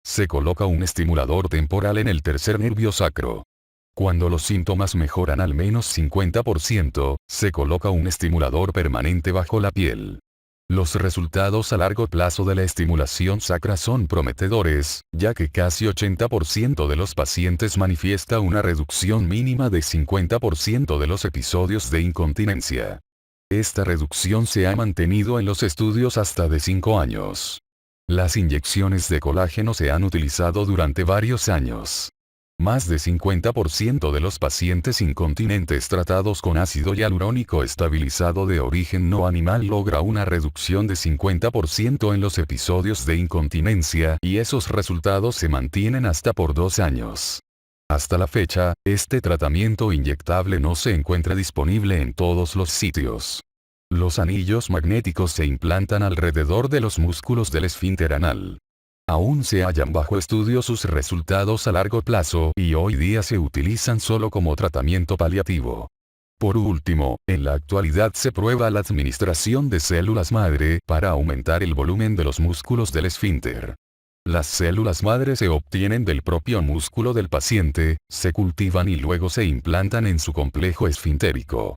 Se coloca un estimulador temporal en el tercer nervio sacro. Cuando los síntomas mejoran al menos 50%, se coloca un estimulador permanente bajo la piel. Los resultados a largo plazo de la estimulación sacra son prometedores, ya que casi 80% de los pacientes manifiesta una reducción mínima de 50% de los episodios de incontinencia. Esta reducción se ha mantenido en los estudios hasta de 5 años. Las inyecciones de colágeno se han utilizado durante varios años. Más de 50% de los pacientes incontinentes tratados con ácido hialurónico estabilizado de origen no animal logra una reducción de 50% en los episodios de incontinencia y esos resultados se mantienen hasta por 2 años. Hasta la fecha, este tratamiento inyectable no se encuentra disponible en todos los sitios. Los anillos magnéticos se implantan alrededor de los músculos del esfínter anal. Aún se hallan bajo estudio sus resultados a largo plazo y hoy día se utilizan solo como tratamiento paliativo. Por último, en la actualidad se prueba la administración de células madre para aumentar el volumen de los músculos del esfínter. Las células madre se obtienen del propio músculo del paciente, se cultivan y luego se implantan en su complejo esfintérico.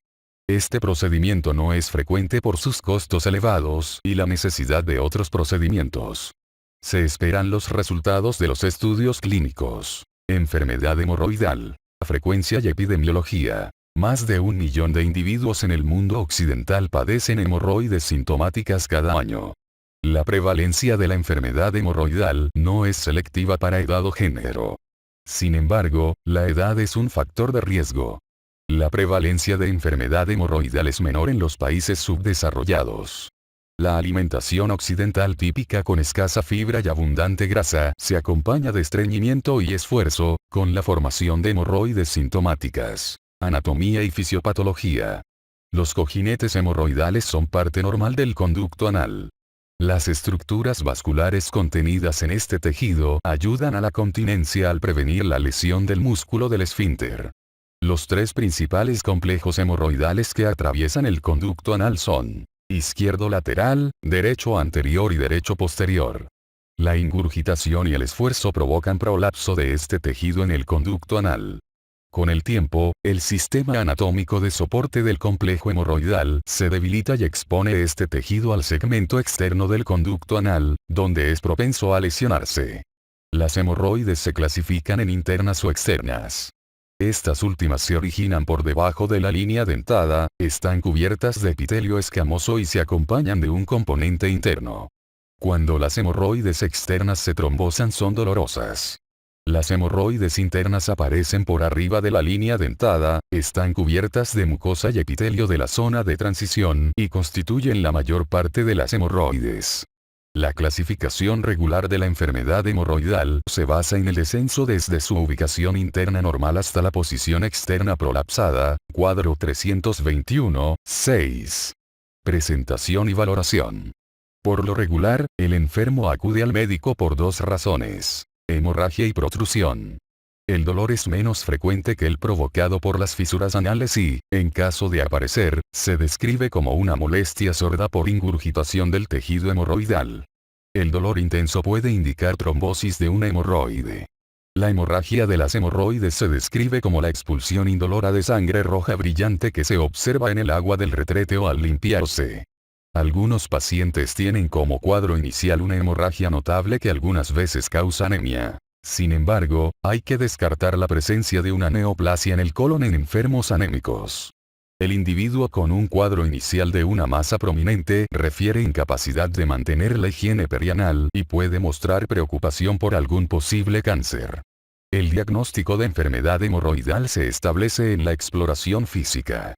Este procedimiento no es frecuente por sus costos elevados y la necesidad de otros procedimientos. Se esperan los resultados de los estudios clínicos. Enfermedad hemorroidal. Frecuencia y epidemiología. Más de 1 millón de individuos en el mundo occidental padecen hemorroides sintomáticas cada año. La prevalencia de la enfermedad hemorroidal no es selectiva para edad o género. Sin embargo, la edad es un factor de riesgo. La prevalencia de enfermedad hemorroidal es menor en los países subdesarrollados. La alimentación occidental típica con escasa fibra y abundante grasa se acompaña de estreñimiento y esfuerzo, con la formación de hemorroides sintomáticas. Anatomía y fisiopatología. Los cojinetes hemorroidales son parte normal del conducto anal. Las estructuras vasculares contenidas en este tejido ayudan a la continencia al prevenir la lesión del músculo del esfínter. Los tres principales complejos hemorroidales que atraviesan el conducto anal son izquierdo lateral, derecho anterior y derecho posterior. La ingurgitación y el esfuerzo provocan prolapso de este tejido en el conducto anal. Con el tiempo, el sistema anatómico de soporte del complejo hemorroidal se debilita y expone este tejido al segmento externo del conducto anal, donde es propenso a lesionarse. Las hemorroides se clasifican en internas o externas. Estas últimas se originan por debajo de la línea dentada, están cubiertas de epitelio escamoso y se acompañan de un componente interno. Cuando las hemorroides externas se trombosan son dolorosas. Las hemorroides internas aparecen por arriba de la línea dentada, están cubiertas de mucosa y epitelio de la zona de transición y constituyen la mayor parte de las hemorroides. La clasificación regular de la enfermedad hemorroidal se basa en el descenso desde su ubicación interna normal hasta la posición externa prolapsada, cuadro 321, 6. Presentación y valoración. Por lo regular, el enfermo acude al médico por dos razones: hemorragia y protrusión. El dolor es menos frecuente que el provocado por las fisuras anales y, en caso de aparecer, se describe como una molestia sorda por ingurgitación del tejido hemorroidal. El dolor intenso puede indicar trombosis de una hemorroide. La hemorragia de las hemorroides se describe como la expulsión indolora de sangre roja brillante que se observa en el agua del retrete o al limpiarse. Algunos pacientes tienen como cuadro inicial una hemorragia notable que algunas veces causa anemia. Sin embargo, hay que descartar la presencia de una neoplasia en el colon en enfermos anémicos. El individuo con un cuadro inicial de una masa prominente refiere incapacidad de mantener la higiene perianal y puede mostrar preocupación por algún posible cáncer. El diagnóstico de enfermedad hemorroidal se establece en la exploración física.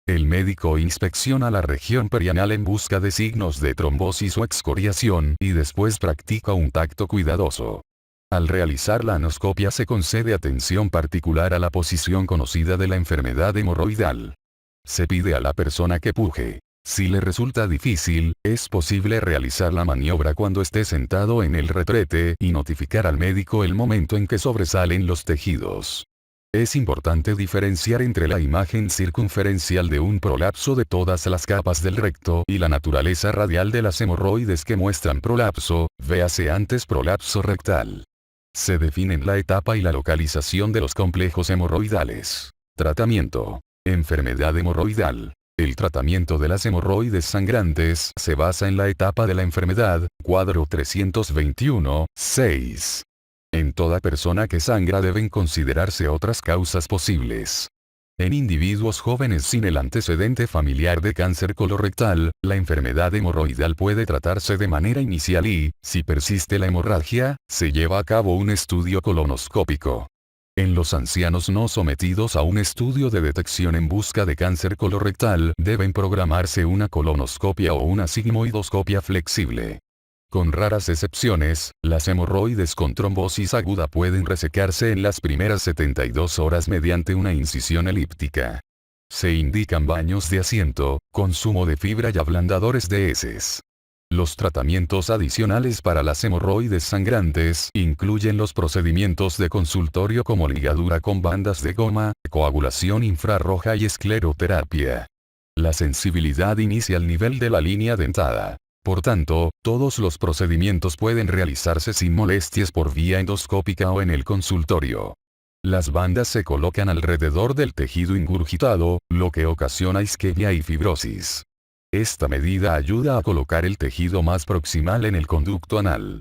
El médico inspecciona la región perianal en busca de signos de trombosis o excoriación y después practica un tacto cuidadoso. Al realizar la anoscopia se concede atención particular a la posición conocida de la enfermedad hemorroidal. Se pide a la persona que puje. Si le resulta difícil, es posible realizar la maniobra cuando esté sentado en el retrete y notificar al médico el momento en que sobresalen los tejidos. Es importante diferenciar entre la imagen circunferencial de un prolapso de todas las capas del recto y la naturaleza radial de las hemorroides que muestran prolapso, véase antes prolapso rectal. Se definen la etapa y la localización de los complejos hemorroidales. Tratamiento. Enfermedad hemorroidal. El tratamiento de las hemorroides sangrantes se basa en la etapa de la enfermedad, cuadro 321, 6. En toda persona que sangra deben considerarse otras causas posibles. En individuos jóvenes sin el antecedente familiar de cáncer colorectal, la enfermedad hemorroidal puede tratarse de manera inicial y, si persiste la hemorragia, se lleva a cabo un estudio colonoscópico. En los ancianos no sometidos a un estudio de detección en busca de cáncer colorectal, deben programarse una colonoscopia o una sigmoidoscopia flexible. Con raras excepciones, las hemorroides con trombosis aguda pueden resecarse en las primeras 72 horas mediante una incisión elíptica. Se indican baños de asiento, consumo de fibra y ablandadores de heces. Los tratamientos adicionales para las hemorroides sangrantes incluyen los procedimientos de consultorio como ligadura con bandas de goma, coagulación infrarroja y escleroterapia. La sensibilidad inicia al nivel de la línea dentada. Por tanto, todos los procedimientos pueden realizarse sin molestias por vía endoscópica o en el consultorio. Las bandas se colocan alrededor del tejido ingurgitado, lo que ocasiona isquemia y fibrosis. Esta medida ayuda a colocar el tejido más proximal en el conducto anal.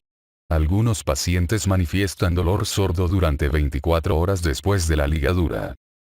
Algunos pacientes manifiestan dolor sordo durante 24 horas después de la ligadura.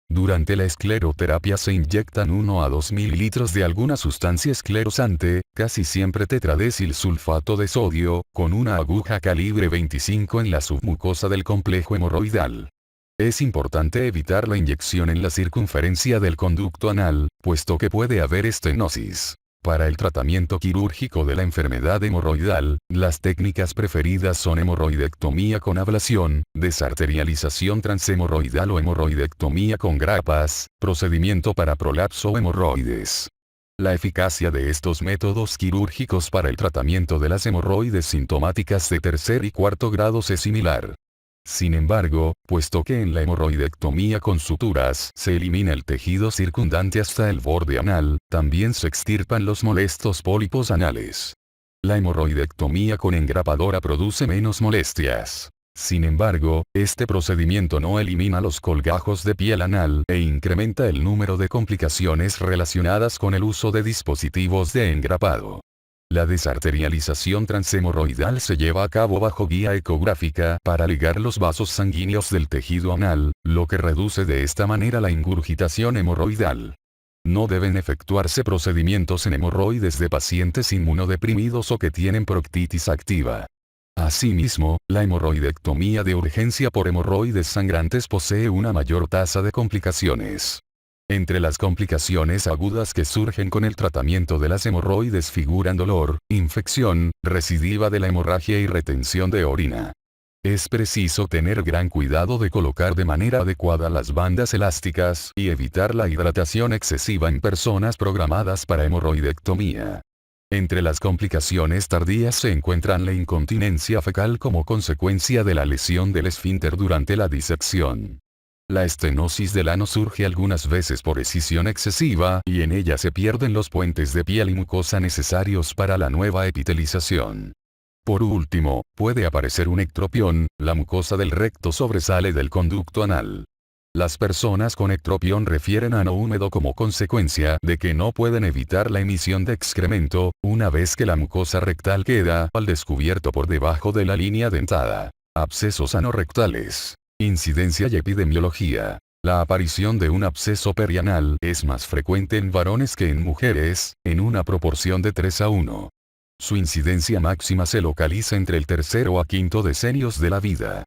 Durante la escleroterapia se inyectan 1 a 2 mililitros de alguna sustancia esclerosante, casi siempre tetradesil-sulfato de sodio, con una aguja calibre 25 en la submucosa del complejo hemorroidal. Es importante evitar la inyección en la circunferencia del conducto anal, puesto que puede haber estenosis. Para el tratamiento quirúrgico de la enfermedad hemorroidal, las técnicas preferidas son hemorroidectomía con ablación, desarterialización transhemorroidal o hemorroidectomía con grapas, procedimiento para prolapso o hemorroides. La eficacia de estos métodos quirúrgicos para el tratamiento de las hemorroides sintomáticas de tercer y cuarto grados es similar. Sin embargo, puesto que en la hemorroidectomía con suturas se elimina el tejido circundante hasta el borde anal, también se extirpan los molestos pólipos anales. La hemorroidectomía con engrapadora produce menos molestias. Sin embargo, este procedimiento no elimina los colgajos de piel anal e incrementa el número de complicaciones relacionadas con el uso de dispositivos de engrapado. La desarterialización transhemorroidal se lleva a cabo bajo guía ecográfica para ligar los vasos sanguíneos del tejido anal, lo que reduce de esta manera la ingurgitación hemorroidal. No deben efectuarse procedimientos en hemorroides de pacientes inmunodeprimidos o que tienen proctitis activa. Asimismo, la hemorroidectomía de urgencia por hemorroides sangrantes posee una mayor tasa de complicaciones. Entre las complicaciones agudas que surgen con el tratamiento de las hemorroides figuran dolor, infección, recidiva de la hemorragia y retención de orina. Es preciso tener gran cuidado de colocar de manera adecuada las bandas elásticas y evitar la hidratación excesiva en personas programadas para hemorroidectomía. Entre las complicaciones tardías se encuentran la incontinencia fecal como consecuencia de la lesión del esfínter durante la disección. La estenosis del ano surge algunas veces por escisión excesiva y en ella se pierden los puentes de piel y mucosa necesarios para la nueva epitelización. Por último, puede aparecer un ectropión, la mucosa del recto sobresale del conducto anal. Las personas con ectropión refieren a ano húmedo como consecuencia de que no pueden evitar la emisión de excremento, una vez que la mucosa rectal queda al descubierto por debajo de la línea dentada. Abscesos anorrectales. Incidencia y epidemiología. La aparición de un absceso perianal es más frecuente en varones que en mujeres, en una proporción de 3 a 1. Su incidencia máxima se localiza entre el tercero a quinto decenios de la vida.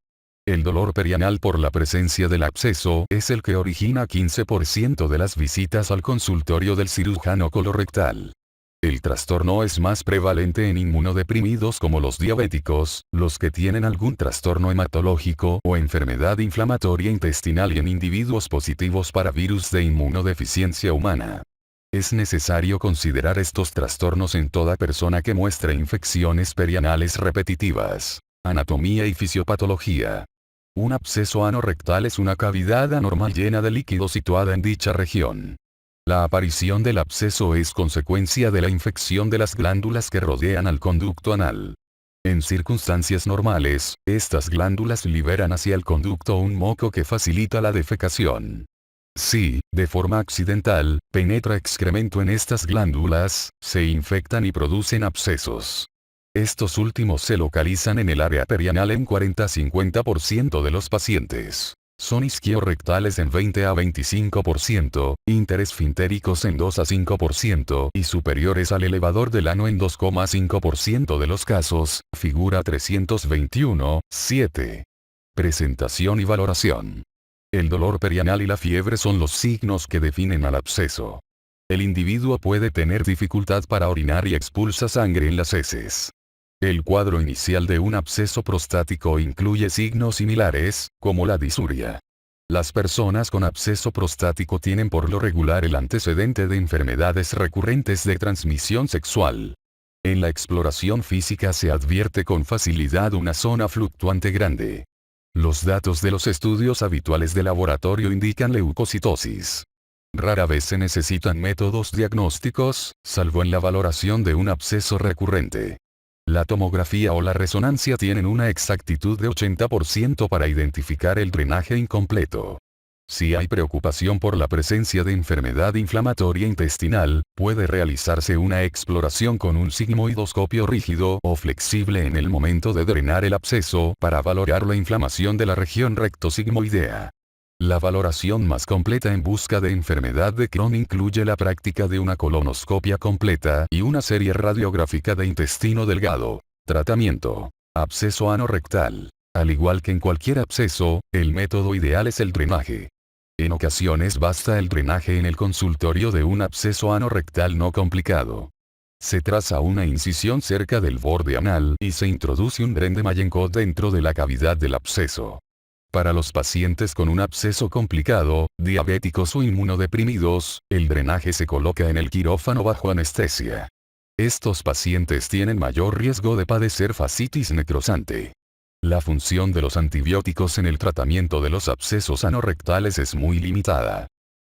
El dolor perianal por la presencia del absceso es el que origina 15% de las visitas al consultorio del cirujano colorectal. El trastorno es más prevalente en inmunodeprimidos como los diabéticos, los que tienen algún trastorno hematológico o enfermedad inflamatoria intestinal y en individuos positivos para virus de inmunodeficiencia humana. Es necesario considerar estos trastornos en toda persona que muestre infecciones perianales repetitivas. Anatomía y fisiopatología. Un absceso anorrectal es una cavidad anormal llena de líquido situada en dicha región. La aparición del absceso es consecuencia de la infección de las glándulas que rodean al conducto anal. En circunstancias normales, estas glándulas liberan hacia el conducto un moco que facilita la defecación. Si, de forma accidental, penetra excremento en estas glándulas, se infectan y producen abscesos. Estos últimos se localizan en el área perianal en 40-50% de los pacientes. Son isquiorrectales en 20 a 25%, interesfintéricos en 2 a 5% y superiores al elevador del ano en 2,5% de los casos, figura 321, 7. Presentación y valoración. El dolor perianal y la fiebre son los signos que definen al absceso. El individuo puede tener dificultad para orinar y expulsa sangre en las heces. El cuadro inicial de un absceso prostático incluye signos similares, como la disuria. Las personas con absceso prostático tienen por lo regular el antecedente de enfermedades recurrentes de transmisión sexual. En la exploración física se advierte con facilidad una zona fluctuante grande. Los datos de los estudios habituales de laboratorio indican leucocitosis. Rara vez se necesitan métodos diagnósticos, salvo en la valoración de un absceso recurrente. La tomografía o la resonancia tienen una exactitud de 80% para identificar el drenaje incompleto. Si hay preocupación por la presencia de enfermedad inflamatoria intestinal, puede realizarse una exploración con un sigmoidoscopio rígido o flexible en el momento de drenar el absceso para valorar la inflamación de la región rectosigmoidea. La valoración más completa en busca de enfermedad de Crohn incluye la práctica de una colonoscopia completa y una serie radiográfica de intestino delgado. Tratamiento. Absceso anorrectal. Al igual que en cualquier absceso, el método ideal es el drenaje. En ocasiones basta el drenaje en el consultorio de un absceso anorrectal no complicado. Se traza una incisión cerca del borde anal y se introduce un dren de Mayenkot dentro de la cavidad del absceso. Para los pacientes con un absceso complicado, diabéticos o inmunodeprimidos, el drenaje se coloca en el quirófano bajo anestesia. Estos pacientes tienen mayor riesgo de padecer fascitis necrosante. La función de los antibióticos en el tratamiento de los abscesos anorrectales es muy limitada.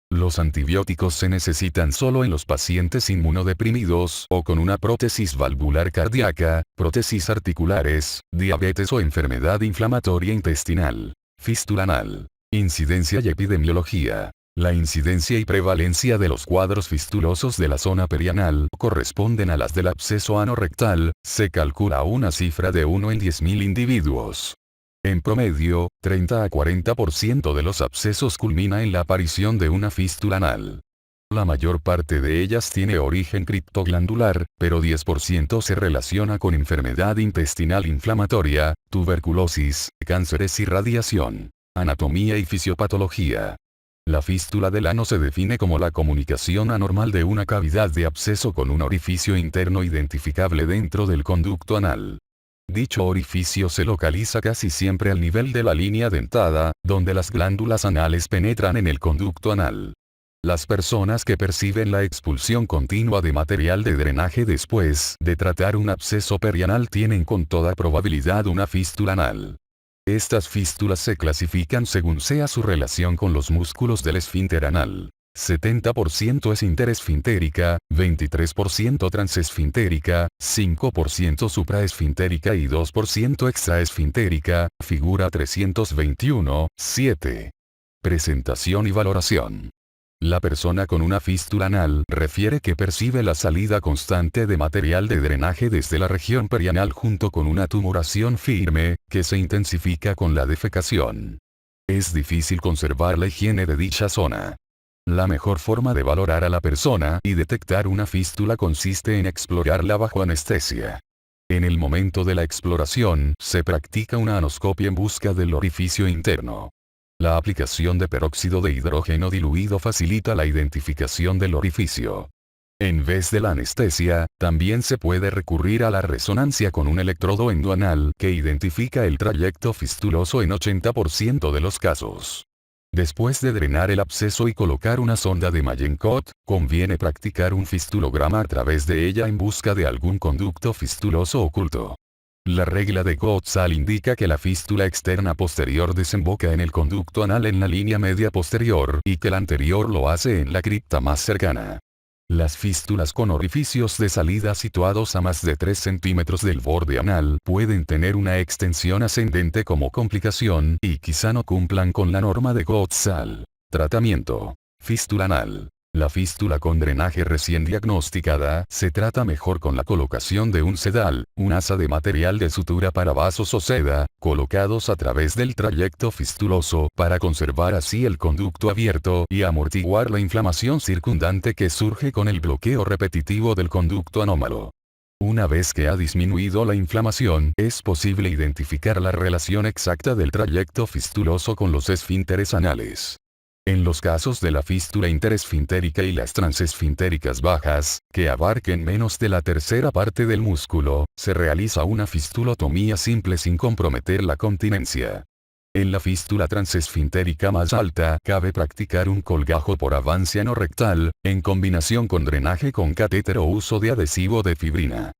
Los antibióticos se necesitan solo en los pacientes inmunodeprimidos o con una prótesis valvular cardíaca, prótesis articulares, diabetes o enfermedad inflamatoria intestinal. Fístula anal. Incidencia y epidemiología. La incidencia y prevalencia de los cuadros fistulosos de la zona perianal corresponden a las del absceso anorrectal, se calcula una cifra de 1 en 10.000 individuos. En promedio, 30 a 40% de los abscesos culmina en la aparición de una fístula anal. La mayor parte de ellas tiene origen criptoglandular, pero 10% se relaciona con enfermedad intestinal inflamatoria, tuberculosis, cánceres y radiación. Anatomía y fisiopatología. La fístula del ano se define como la comunicación anormal de una cavidad de absceso con un orificio interno identificable dentro del conducto anal. Dicho orificio se localiza casi siempre al nivel de la línea dentada, donde las glándulas anales penetran en el conducto anal. Las personas que perciben la expulsión continua de material de drenaje después de tratar un absceso perianal tienen con toda probabilidad una fístula anal. Estas fístulas se clasifican según sea su relación con los músculos del esfínter anal. 70% es interesfintérica, 23% transesfintérica, 5% supraesfintérica y 2% extraesfintérica, figura 321, 7. Presentación y valoración. La persona con una fístula anal refiere que percibe la salida constante de material de drenaje desde la región perianal junto con una tumoración firme, que se intensifica con la defecación. Es difícil conservar la higiene de dicha zona. La mejor forma de valorar a la persona y detectar una fístula consiste en explorarla bajo anestesia. En el momento de la exploración, se practica una anoscopia en busca del orificio interno. La aplicación de peróxido de hidrógeno diluido facilita la identificación del orificio. En vez de la anestesia, también se puede recurrir a la resonancia con un electrodo endoanal que identifica el trayecto fistuloso en 80% de los casos. Después de drenar el absceso y colocar una sonda de Mayenkot, conviene practicar un fistulograma a través de ella en busca de algún conducto fistuloso oculto. La regla de Gotzal indica que la fístula externa posterior desemboca en el conducto anal en la línea media posterior y que la anterior lo hace en la cripta más cercana. Las fístulas con orificios de salida situados a más de 3 centímetros del borde anal pueden tener una extensión ascendente como complicación y quizá no cumplan con la norma de Gotzal. Tratamiento. Fístula anal. La fístula con drenaje recién diagnosticada se trata mejor con la colocación de un sedal, un asa de material de sutura para vasos o seda, colocados a través del trayecto fistuloso para conservar así el conducto abierto y amortiguar la inflamación circundante que surge con el bloqueo repetitivo del conducto anómalo. Una vez que ha disminuido la inflamación, es posible identificar la relación exacta del trayecto fistuloso con los esfínteres anales. En los casos de la fístula interesfintérica y las transesfintéricas bajas, que abarquen menos de la tercera parte del músculo, se realiza una fistulotomía simple sin comprometer la continencia. En la fístula transesfintérica más alta, cabe practicar un colgajo por avance anorrectal, en combinación con drenaje con catéter o uso de adhesivo de fibrina.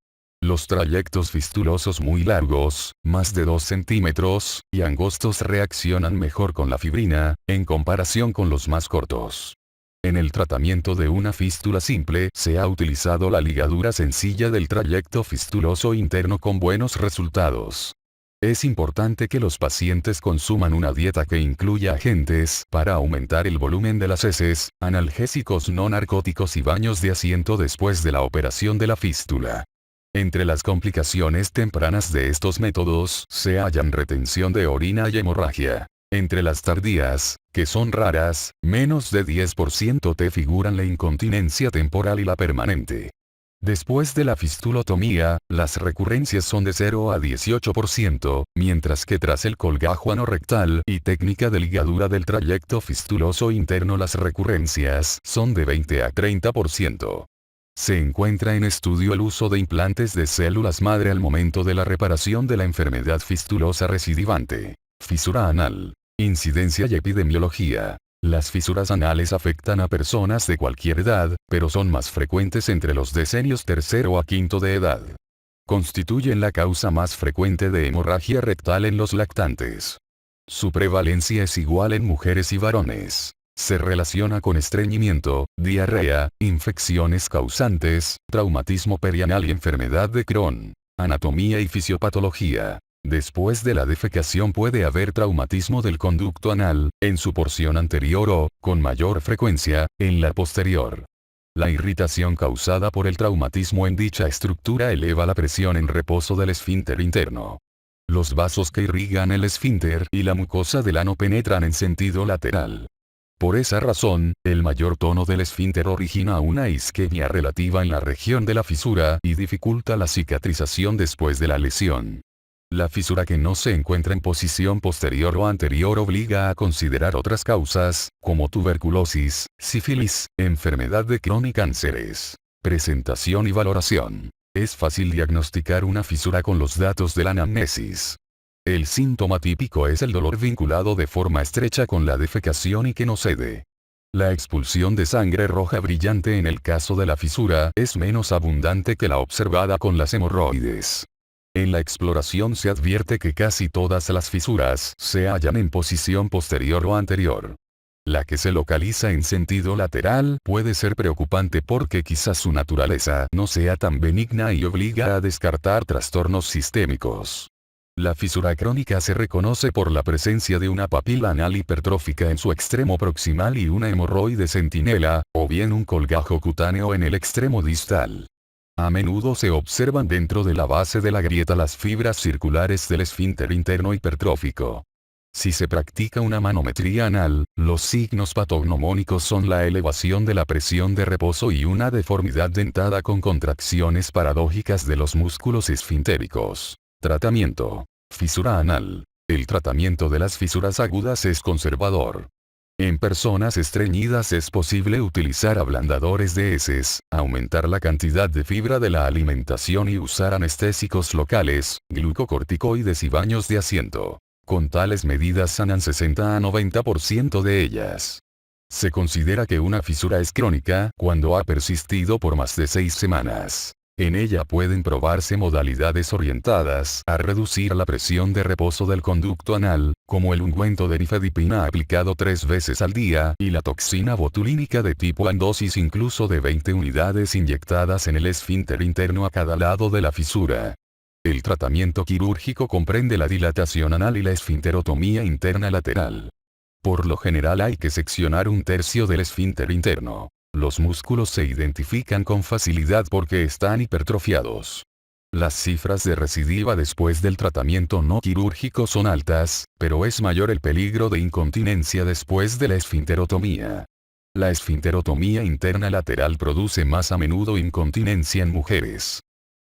Los trayectos fistulosos muy largos, más de 2 centímetros, y angostos reaccionan mejor con la fibrina, en comparación con los más cortos. En el tratamiento de una fístula simple se ha utilizado la ligadura sencilla del trayecto fistuloso interno con buenos resultados. Es importante que los pacientes consuman una dieta que incluya agentes para aumentar el volumen de las heces, analgésicos no narcóticos y baños de asiento después de la operación de la fístula. Entre las complicaciones tempranas de estos métodos se hallan retención de orina y hemorragia. Entre las tardías, que son raras, menos de 10% te figuran la incontinencia temporal y la permanente. Después de la fistulotomía, las recurrencias son de 0 a 18%, mientras que tras el colgajo anorrectal y técnica de ligadura del trayecto fistuloso interno las recurrencias son de 20 a 30%. Se encuentra en estudio el uso de implantes de células madre al momento de la reparación de la enfermedad fistulosa recidivante. Fisura anal. Incidencia y epidemiología. Las fisuras anales afectan a personas de cualquier edad, pero son más frecuentes entre los decenios tercero a quinto de edad. Constituyen la causa más frecuente de hemorragia rectal en los lactantes. Su prevalencia es igual en mujeres y varones. Se relaciona con estreñimiento, diarrea, infecciones causantes, traumatismo perianal y enfermedad de Crohn. Anatomía y fisiopatología. Después de la defecación puede haber traumatismo del conducto anal, en su porción anterior o, con mayor frecuencia, en la posterior. La irritación causada por el traumatismo en dicha estructura eleva la presión en reposo del esfínter interno. Los vasos que irrigan el esfínter y la mucosa del ano penetran en sentido lateral. Por esa razón, el mayor tono del esfínter origina una isquemia relativa en la región de la fisura y dificulta la cicatrización después de la lesión. La fisura que no se encuentra en posición posterior o anterior obliga a considerar otras causas, como tuberculosis, sífilis, enfermedad de Crohn y cánceres. Presentación y valoración. Es fácil diagnosticar una fisura con los datos de la anamnesis. El síntoma típico es el dolor vinculado de forma estrecha con la defecación y que no cede. La expulsión de sangre roja brillante en el caso de la fisura es menos abundante que la observada con las hemorroides. En la exploración se advierte que casi todas las fisuras se hallan en posición posterior o anterior. La que se localiza en sentido lateral puede ser preocupante porque quizás su naturaleza no sea tan benigna y obliga a descartar trastornos sistémicos. La fisura crónica se reconoce por la presencia de una papila anal hipertrófica en su extremo proximal y una hemorroide centinela, o bien un colgajo cutáneo en el extremo distal. A menudo se observan dentro de la base de la grieta las fibras circulares del esfínter interno hipertrófico. Si se practica una manometría anal, los signos patognomónicos son la elevación de la presión de reposo y una deformidad dentada con contracciones paradójicas de los músculos esfintéricos. Tratamiento. Fisura anal. El tratamiento de las fisuras agudas es conservador. En personas estreñidas es posible utilizar ablandadores de heces, aumentar la cantidad de fibra de la alimentación y usar anestésicos locales, glucocorticoides y baños de asiento. Con tales medidas sanan 60 a 90% de ellas. Se considera que una fisura es crónica cuando ha persistido por más de 6 semanas. En ella pueden probarse modalidades orientadas a reducir la presión de reposo del conducto anal, como el ungüento de nifedipina aplicado 3 veces al día y la toxina botulínica de tipo A en dosis incluso de 20 unidades inyectadas en el esfínter interno a cada lado de la fisura. El tratamiento quirúrgico comprende la dilatación anal y la esfinterotomía interna lateral. Por lo general hay que seccionar 1/3 del esfínter interno. Los músculos se identifican con facilidad porque están hipertrofiados. Las cifras de recidiva después del tratamiento no quirúrgico son altas, pero es mayor el peligro de incontinencia después de la esfinterotomía. La esfinterotomía interna lateral produce más a menudo incontinencia en mujeres.